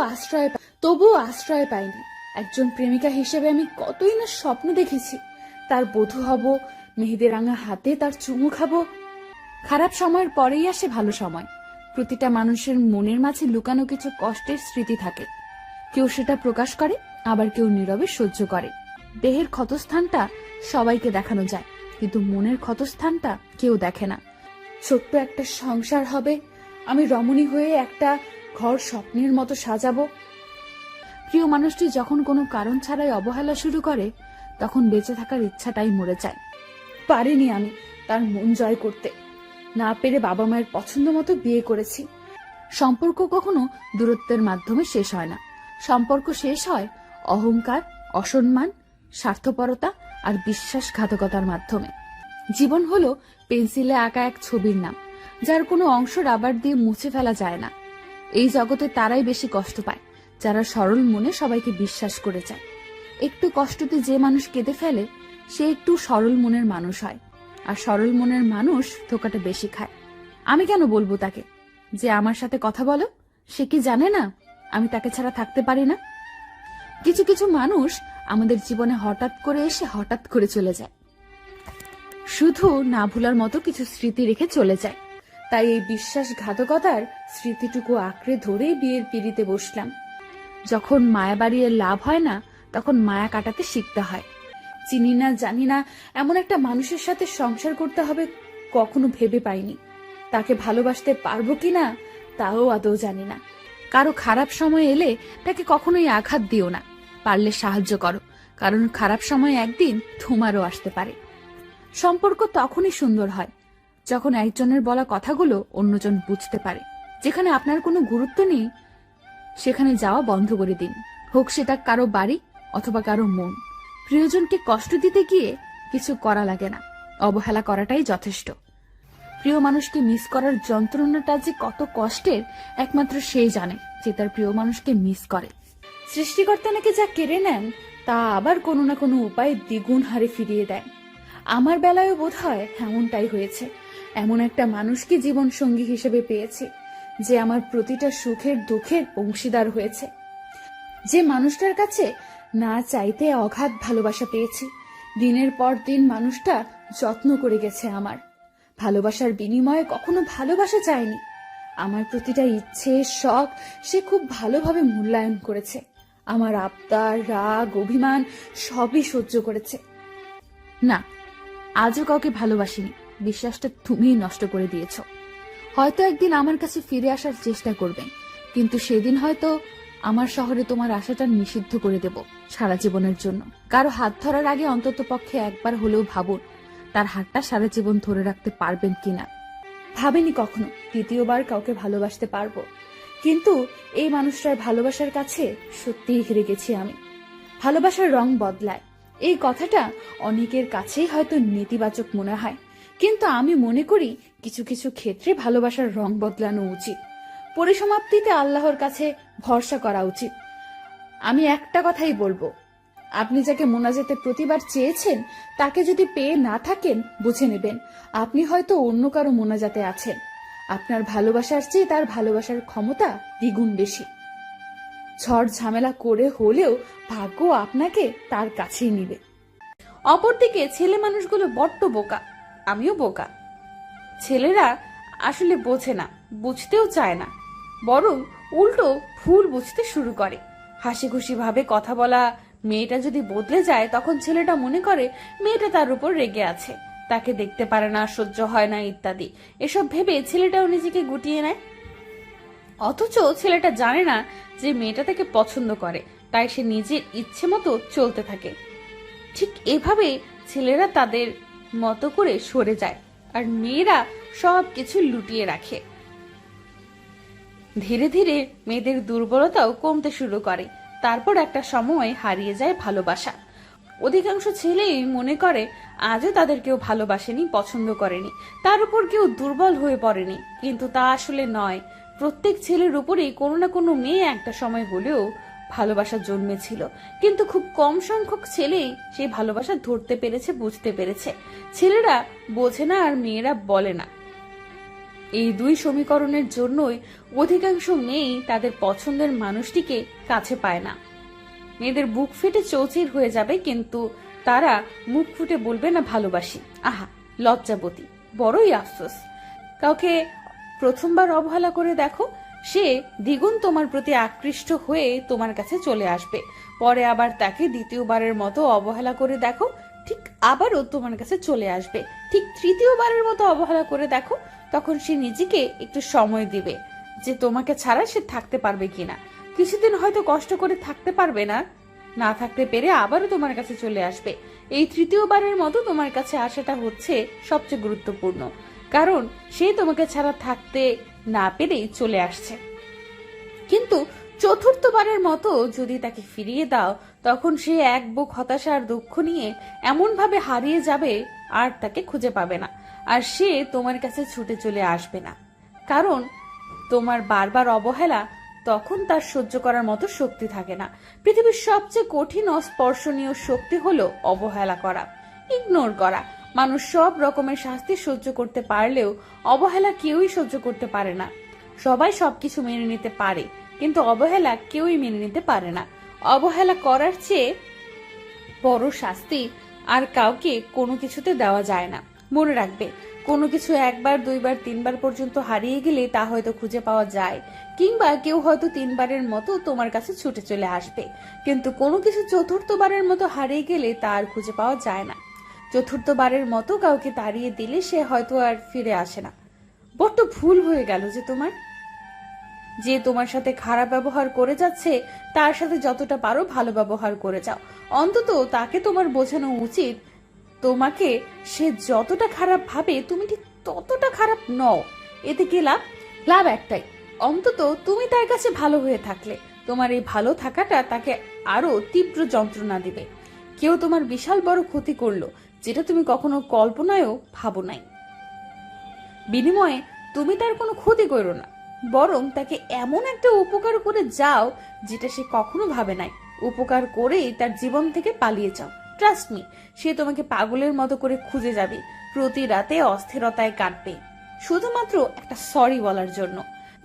আশ্রয় পাইনি। একজন প্রেমিকা হিসেবে আমি কতই না স্বপ্ন দেখেছি, তার বধূ হব, মেহেদি রাঙা হাতে তার চুমু খাবো। খারাপ সময়ের পরেই আসে ভালো সময়। প্রতিটা মানুষের মনের মাঝে লুকানো কিছু কষ্টের স্মৃতি থাকে। কেউ সেটা প্রকাশ করে, আবার কেউ নীরবে সহ্য করে। দেহের ক্ষতস্থানটা সবাইকে দেখানো যায়, কিন্তু মনের ক্ষতস্থানটা কেউ দেখে না। ছোট্ট একটা সংসার হবে, আমি রমণী হয়ে একটা ঘর স্বপ্নের মতো সাজাবো। প্রিয় মানুষটি যখন কোনো কারণ ছাড়াই অবহেলা শুরু করে, তখন বেঁচে থাকার ইচ্ছাটাই মরে যায়। পারিনি আমি তার মন জয় করতে, না পেরে বাবা মায়ের পছন্দ মতো বিয়ে করেছি। সম্পর্ক কখনো দূরত্বের মাধ্যমে শেষ হয় না। সম্পর্ক শেষ হয় অহংকার, অসম্মান, স্বার্থপরতা আর বিশ্বাসঘাতকতার মাধ্যমে। জীবন হলো পেন্সিলে আঁকা এক ছবির নাম, যার কোনো অংশ রাবার দিয়ে মুছে ফেলা যায় না। এই জগতে তারাই বেশি কষ্ট পায় যারা সরল মনে সবাইকে বিশ্বাস করে যায়। একটু কষ্টতে যে মানুষ কেঁদে ফেলে, সে একটু সরল মনের মানুষ হয়, আর সরল মনের মানুষ ধোকাটা বেশি খায়। আমি কেন বলবো তাকে যে আমার সাথে কথা বলো? সে কি জানে না আমি তাকে ছাড়া থাকতে পারি না? কিছু কিছু মানুষ আমাদের জীবনে হঠাৎ করে এসে হঠাৎ করে চলে যায়, শুধু না ভুলার মতো কিছু স্মৃতি রেখে চলে যায়। তাই এই বিশ্বাসঘাতকতার স্মৃতিটুকু আঁকড়ে ধরেই বিয়ের পিড়িতে বসলাম। যখন মায়া বাড়িয়ে লাভ হয় না, তখন মায়া কাটাতে শিখতে হয়। চিনি না জানি না এমন একটা মানুষের সাথে সংসার করতে হবে কখনো ভেবে পাইনি। তাকে ভালোবাসতে পারবো কিনা তাও আদৌ জানি না। কারো খারাপ সময় এলে তাকে কখনোই আঘাত দিও না, পারলে সাহায্য করো, কারণ খারাপ সময় একদিন তোমারও আসতে পারে। সম্পর্ক তখনই সুন্দর হয় যখন একজনের বলা কথাগুলো অন্যজন বুঝতে পারে। যেখানে আপনার কোনো গুরুত্ব নেই, সেখানে যাওয়া বন্ধ করে দিন, হোক সেটা কারো বাড়ি অথবা কারো মন। প্রিয়জনকে কষ্ট দিতে গিয়ে কিছু করা লাগে না, অবহেলা করাটাই যথেষ্ট। প্রিয় মানুষকে মিস করার যন্ত্রণাটা যে কত কষ্টের, একমাত্র সেই জানে যে তার প্রিয় মানুষকে মিস করে। সৃষ্টিকর্তা নাকি যা কেড়ে নেন, তা আবার কোনো না কোনো উপায়ে দ্বিগুণ হারে ফিরিয়ে দেন। আমার বেলায়ও বোধ হয় এমনটাই হয়েছে। এমন একটা মানুষকে জীবন সঙ্গী হিসেবে পেয়েছি, যে আমার প্রতিটা সুখের দুঃখের অংশীদার হয়েছে। যে মানুষটার কাছে না চাইতে অগাধ ভালোবাসা পেয়েছি। দিনের পর দিন মানুষটা যত্ন করে গেছে আমার। ভালোবাসার বিনিময়ে কখনো ভালোবাসা চায়নি। আমার প্রতিটা ইচ্ছে, শখ সে খুব ভালোভাবে মূল্যায়ন করেছে। আমার আবদার, রাগ, অভিমান সবই সহ্য করেছে। না, আজও কাউকে ভালোবাসিনি। বিশ্বাসটা তুমিই নষ্ট করে দিয়েছ। হয়তো একদিন আমার কাছে ফিরে আসার চেষ্টা করবে, কিন্তু সেদিন হয়তো আমার শহরে তোমার আশাটা নিষিদ্ধ করে দেব সারা জীবনের জন্য। কারো হাত ধরার আগে অন্তত পক্ষে একবার হলেও ভাবুন তার হাতটা সারা জীবন ধরে রাখতে পারবেন কিনা। ভাবিনি কখনো দ্বিতীয়বার কাউকে ভালোবাসতে পারবো, কিন্তু এই মানুষটার ভালোবাসার কাছে সত্যিই হেরে গেছি আমি। ভালোবাসার রং বদলায়, এই কথাটা অনেকের কাছেই হয়তো নেতিবাচক মনে হয়, কিন্তু আমি মনে করি কিছু কিছু ক্ষেত্রে ভালোবাসার রং বদলানো উচিত। পরিসমাপ্তিতে আল্লাহর কাছে ভরসা করা উচিত। আমি একটা কথাই বলবো, আপনি যাকে মোনাজাতে প্রতিবার চেয়েছেন, তাকে যদি পেয়ে না থাকেন, বুঝে নেবেন আপনি হয়তো অন্য কারো মোনাজাতে আছেন। আপনার ভালোবাসার চেয়ে তার ভালোবাসার ক্ষমতা দ্বিগুণ বেশি। ঝড় ঝামেলা করে হলেও ভাগ্য আপনাকে তার কাছেই নিবে। অপরদিকে ছেলে মানুষগুলো বড্ড বোকা, আমিও বোকা। ছেলেরা আসলে বোঝে না, বুঝতেও চায় না, বরং উল্টো ভুল বুঝতে শুরু করে। হাসি খুশি ভাবে কথা বলা মেয়েটা যদি বদলে যায়, তখন ছেলেটা মনে করে মেয়েটা তার উপর রেগে আছে, তাকে দেখতে পারে না, সহ্য হয় না ইত্যাদি। এসব ভেবে ছেলেটাও নিজেকে গুটিয়ে নেয়। অথচ ছেলেটা জানে না যে মেয়েটা তাকে পছন্দ করে, তাই সে নিজের ইচ্ছে মতো চলতে থাকে। ঠিক এভাবে ছেলেরা তাদের মতো করে সরে যায়, আর মেয়েরা সবকিছু লুটিয়ে রাখে। ধীরে ধীরে মেয়েদের দুর্বলতাও কমতে শুরু করে। তারপর একটা সময় হারিয়ে যায় ভালোবাসা। অধিকাংশ ছেলেই মনে করে আজও তাদের কেউ ভালোবাসেনি, পছন্দ করেনি, তার উপর কেউ দুর্বল হয়ে পড়েনি, কিন্তু তা আসলে নয়। প্রত্যেক ছেলের উপরেই কোনো না কোনো মেয়ে একটা সময় হলেও ভালোবাসা জন্মেছিল, কিন্তু খুব কম সংখ্যক ছেলেই সেই ভালোবাসা ধরতে পেরেছে, বুঝতে পেরেছে। ছেলেরা বোঝে না আর মেয়েরা বলে না। এই দুই সমীকরণের জন্যই অধিকাংশ মেয়েই তাদের পছন্দের মানুষটিকে কাছে পায় না। মেয়েদের বুক ফেটে চৌচির হয়ে যাবে, কিন্তু তারা মুখ ফুটে বলবে না ভালোবাসি। আহা, লজ্জাবতী, বড়ই আফসোস। কাউকে প্রথমবার অবহেলা করে দেখো, সে দ্বিগুণ তোমার প্রতি আকৃষ্ট হয়ে তোমার কাছে চলে আসবে। পরে আবার তাকে দ্বিতীয়বারের মতো অবহেলা করে দেখো, ঠিক আবারও তোমার কাছে চলে আসবে। ঠিক তৃতীয়বারের মতো অবহেলা করে দেখো, তখন সে নিজেকে একটু সময় দিবে যে তোমাকে ছাড়া সে থাকতে পারবে কিনা। কিছুদিন হয়তো কষ্ট করে থাকতে পারবে না, না থাকতে পেরে আবারও তোমার কাছে চলে আসবে। এই তৃতীয়বারের মতো তোমার কাছে আসাটা হচ্ছে সবচেয়ে গুরুত্বপূর্ণ, কারণ সে তোমাকে ছাড়া থাকতে না পেরেই চলে আসছে। কিন্তু চতুর্থবারের মতো যদি তাকে ফিরিয়ে দাও, তখন সে এক বুক হতাশা আর দুঃখ নিয়ে এমন ভাবে হারিয়ে যাবে আর তাকে খুঁজে পাবে না, আর সে তোমার কাছে ছুটে চলে আসবে না। কারণ তোমার বারবার অবহেলা তখন তার সহ্য করার মতো শক্তি থাকে না। পৃথিবীর সবচেয়ে কঠিন অস্পর্শনীয় শক্তি হলো অবহেলা করা, ইগনোর করা। মানুষ সব রকমের শাস্তি সহ্য করতে পারলেও অবহেলা কেউই সহ্য করতে পারে না। সবাই সবকিছু মেনে নিতে পারে, কিন্তু অবহেলা কেউই মেনে নিতে পারে না। অবহেলা করার চেয়ে বড় শাস্তি আর কাউকে কোনো কিছুতে দেওয়া যায় না। মনে রাখবে, কোনো কিছু একবার, দুইবার, তিনবার পর্যন্ত হারিয়ে গেলে তা হয়তো খুঁজে পাওয়া যায়, কিংবা কেউ হয়তো তিনবারের মতো তোমার কাছে ছুটে চলে আসবে, কিন্তু কোনো কিছু চতুর্থবারের মতো হারিয়ে গেলে তা আর খুঁজে পাওয়া যায় না। চতুর্থবারের মতো কাউকে তাড়িয়ে দিলে সে হয়তো আর ফিরে আসে না। বড্ড ভুল হয়ে গেল যে তোমার সাথে খারাপ ব্যবহার করে যাচ্ছে তার সাথে যতটা পারো ভালো ব্যবহার করে যাও। অন্তত তাকে তোমার বোঝানো উচিত তোমাকে সে যতটা খারাপ ভাবে তুমি ঠিক ততটা খারাপ নও। এতে কি লাভ? লাভ একটাই, অন্তত তুমি তার কাছে ভালো হয়ে থাকলে তোমার এই ভালো থাকাটা তাকে আরো তীব্র যন্ত্রণা দিবে। কেউ তোমার বিশাল বড় ক্ষতি করলো যেটা তুমি কখনো কল্পনায়ও ভাবো নাই, বিনিময়ে তুমি তার কোনো ক্ষতি করো না, বরং তাকে এমন একটা উপকার করে যাও যেটা সে কখনো ভাবে নাই। উপকার করেই তার জীবন থেকে পালিয়ে যাও। ট্রাস্ট মি, সে তোমাকে পাগলের মতো করে খুঁজে যাবে, প্রতি রাতে অস্থিরতায় কাটবে, শুধুমাত্র একটা সরি বলার জন্য।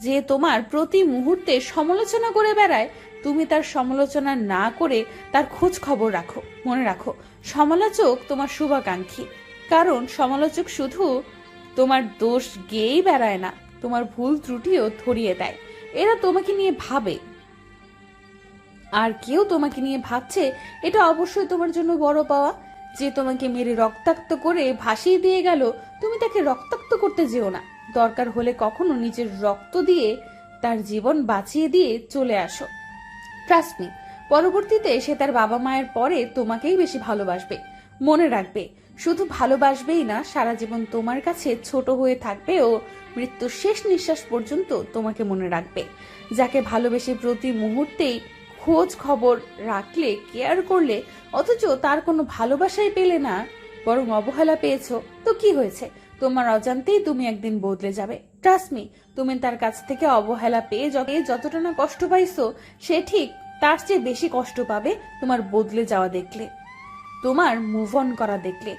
যে তোমার প্রতি মুহূর্তে সমালোচনা করে বেড়ায়, তুমি তার সমালোচনা না করে তার খোঁজ খবর রাখো। মনে রাখো, সমালোচক তোমার শুভাকাঙ্ক্ষী, কারণ সমালোচক শুধু তোমার দোষ গেয়েই বেড়ায় না, তোমার ভুল ত্রুটিও ধরিয়ে দেয়। এরা তোমাকে নিয়ে ভাবে, আর কেউ তোমাকে নিয়ে ভাবছে, এটা অবশ্যই তোমার জন্য বড় পাওয়া। যে তোমাকে মেরে রক্তাক্ত করে ভাসিয়ে দিয়ে গেল, তুমি তাকে রক্তাক্ত করতে যেও না। দরকার হলে কখনো নিজের রক্ত দিয়ে তার জীবন বাঁচিয়ে দিয়ে চলে আসো। ট্রাস্ট মি, পরবর্তীতে সে তার বাবা মায়ের পরে তোমাকেই বেশি ভালোবাসবে। মনে রাখবে, শুধু ভালোবাসবেই না, সারা জীবন তোমার কাছে ছোট হয়ে থাকবে ও মৃত্যুর শেষ নিঃশ্বাস পর্যন্ত তোমাকে মনে রাখবে। যাকে ভালোবেসে প্রতি মুহূর্তেই খোঁজ খবর রাখলে, কেয়ার করলে, অথচ তার কোনো ভালোবাসাই পেলে না, বরং অবহেলা পেয়েছো, তো কি হয়েছে? তোমার অজান্তেই তুমি একদিন বদলে যাবে। ট্রাস্ট মি, তুমি তার কাছ থেকে অবহেলা পেয়ে যতটা না কষ্ট পাইছো, সে ঠিক তার চেয়ে বেশি কষ্ট পাবে তোমার বদলে যাওয়া দেখলে, তোমার মুভ অন করা দেখলে।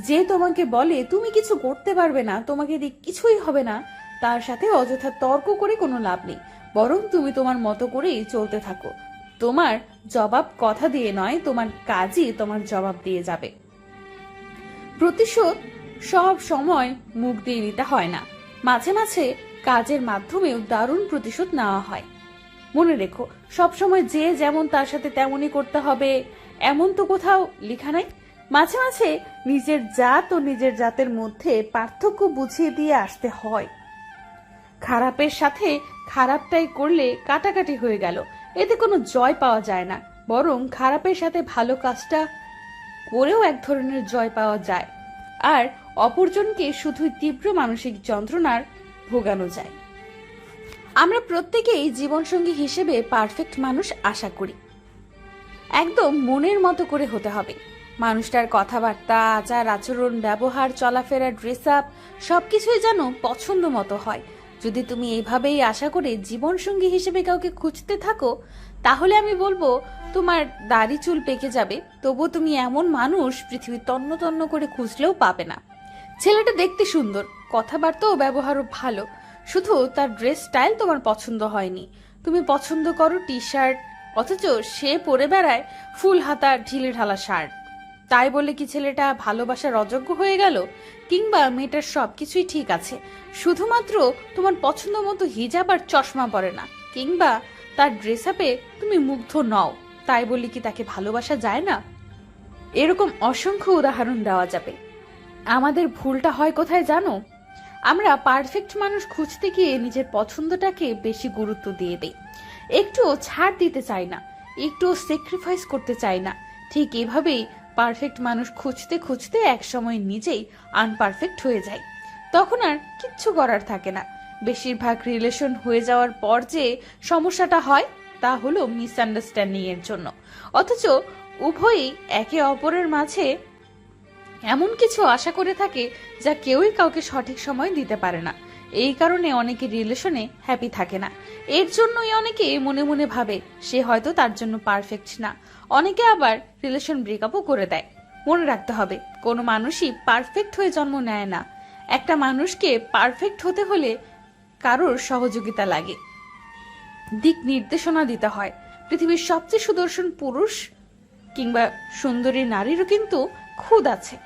যে তোমাকে বলে তুমি কিছু করতে পারবে না, তোমাকে দিয়ে কিছুই হবে না, তার সাথে অযথা তর্ক করে কোনো লাভ নেই, বরং তুমি তোমার মতো করেই চলতে থাকো। তোমার জবাব কথা দিয়ে নয়, তোমার কাজই তোমার জবাব দিয়ে যাবে। প্রতিশোধ সব সময় মুখ দিয়ে নিতে হয় না, মাঝে মাঝে কাজের মাধ্যমেও দারুণ প্রতিশোধ নেওয়া হয়। মনে রেখো, সবসময় যে যেমন তার সাথে তেমনই করতে হবে এমন তো কোথাও লেখা নাই। মাঝে মাঝে নিজের জাত ও নিজের জাতের মধ্যে পার্থক্য বুঝিয়ে দিয়ে আসতে হয়। খারাপের সাথে খারাপটাই করলে কাটাকাটি হয়ে গেল, এতে কোনো জয় পাওয়া যায় না, বরং খারাপের সাথে ভালো কাজটা করেও এক ধরনের জয় পাওয়া যায়, আর অপরজনকে শুধুই তীব্র মানসিক যন্ত্রণার ভোগানো যায়। আমরা প্রত্যেকেই জীবনসঙ্গী হিসেবে পারফেক্ট মানুষ আশা করি। একদম মনের মতো করে হতে হবে, মানুষটার কথাবার্তা, আচার আচরণ, ব্যবহার, চলাফেরা, ড্রেস আপ সবকিছুই যেন পছন্দ মতো হয়। যদি তুমি এইভাবেই আশা করে জীবনসঙ্গী হিসেবে কাউকে খুঁজতে থাকো, তাহলে আমি বলবো তোমার দাড়ি চুল পেকে যাবে, তবুও তুমি এমন মানুষ পৃথিবী তন্ন তন্ন করে খুঁজলেও পাবে না। ছেলেটা দেখতে সুন্দর, কথাবার্তা ও ব্যবহারও ভালো, শুধু তার ড্রেস স্টাইল তোমার পছন্দ হয়নি। তুমি পছন্দ করো টি শার্ট, অথচ সে পরে বেড়ায় ফুল হাতা ঢিলে ঢালা শার্ট। তাই বলে কি ছেলেটা ভালোবাসার অযোগ্য হয়ে গেল? কিংবা মেয়েটার সবকিছুই ঠিক আছে, শুধুমাত্র তোমার পছন্দ মতো হিজাব আর চশমা পরে না, কিংবা তার ড্রেস আপে তুমি মুগ্ধ নও, তাই বলে কি তাকে ভালোবাসা যায় না? এরকম অসংখ্য উদাহরণ দেওয়া যাবে। আমাদের ভুলটা হয় কোথায় জানো? আমরা পারফেক্ট মানুষ খুঁজতে গিয়ে নিজের পছন্দটাকে বেশি গুরুত্ব দিয়ে দেই, একটুও ছাড় দিতে চাই না, একটুও স্যাক্রিফাইস করতে চাই না। ঠিক এভাবেই পারফেক্ট মানুষ খুঁজতে খুঁজতে একসময় নিজেই আনপারফেক্ট হয়ে যায়। তখন আর কিচ্ছু করার থাকে না। বেশিরভাগ রিলেশন হয়ে যাওয়ার পর যে সমস্যাটা হয় তা হলো মিসআন্ডারস্ট্যান্ডিং এর জন্য, অথচ উভয়ই একে অপরের মাঝে এমন কিছু আশা করে থাকে যা কেউই কাউকে সঠিক সময় দিতে পারে না। এই কারণে অনেকে রিলেশনে হ্যাপি থাকে না। এর জন্যই অনেকে মনে মনে ভাবে সে হয়তো তার জন্য পারফেক্ট না। অনেকে আবার রিলেশন ব্রেকআপও করে দেয়। মনে রাখতে হবে, কোনো মানুষই পারফেক্ট হয়ে জন্ম নেয় না। একটা মানুষকে পারফেক্ট হতে হলে কারোর সহযোগিতা লাগে, দিক নির্দেশনা দিতে হয়। পৃথিবীর সবচেয়ে সুদর্শন পুরুষ কিংবা সুন্দরী নারীরও কিন্তু খুদ আছে।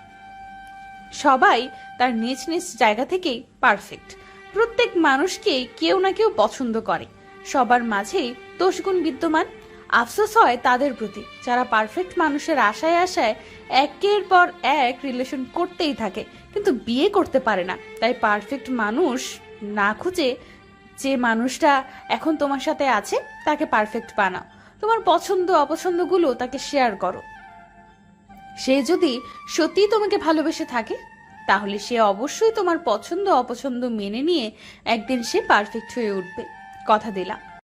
সবাই তার নিজ নিজ জায়গা থেকেই পারফেক্ট। প্রত্যেক মানুষকে কেউ না কেউ পছন্দ করে, সবার মাঝেই দোষগুণ বিদ্যমান। আফসোস হয় তাদের প্রতি যারা পারফেক্ট মানুষের আশায় আশায় একের পর এক রিলেশন করতেই থাকে, কিন্তু বিয়ে করতে পারে না। তাই পারফেক্ট মানুষ না খুঁজে যে মানুষটা এখন তোমার সাথে আছে তাকে পারফেক্ট বানাও। তোমার পছন্দ অপছন্দগুলো তাকে শেয়ার করো। সে যদি সত্যিই তোমাকে ভালোবেসে থাকে, তাহলে সে অবশ্যই তোমার পছন্দ অপছন্দ মেনে নিয়ে একদিন সে পারফেক্ট হয়ে উঠবে, কথা দিলাম।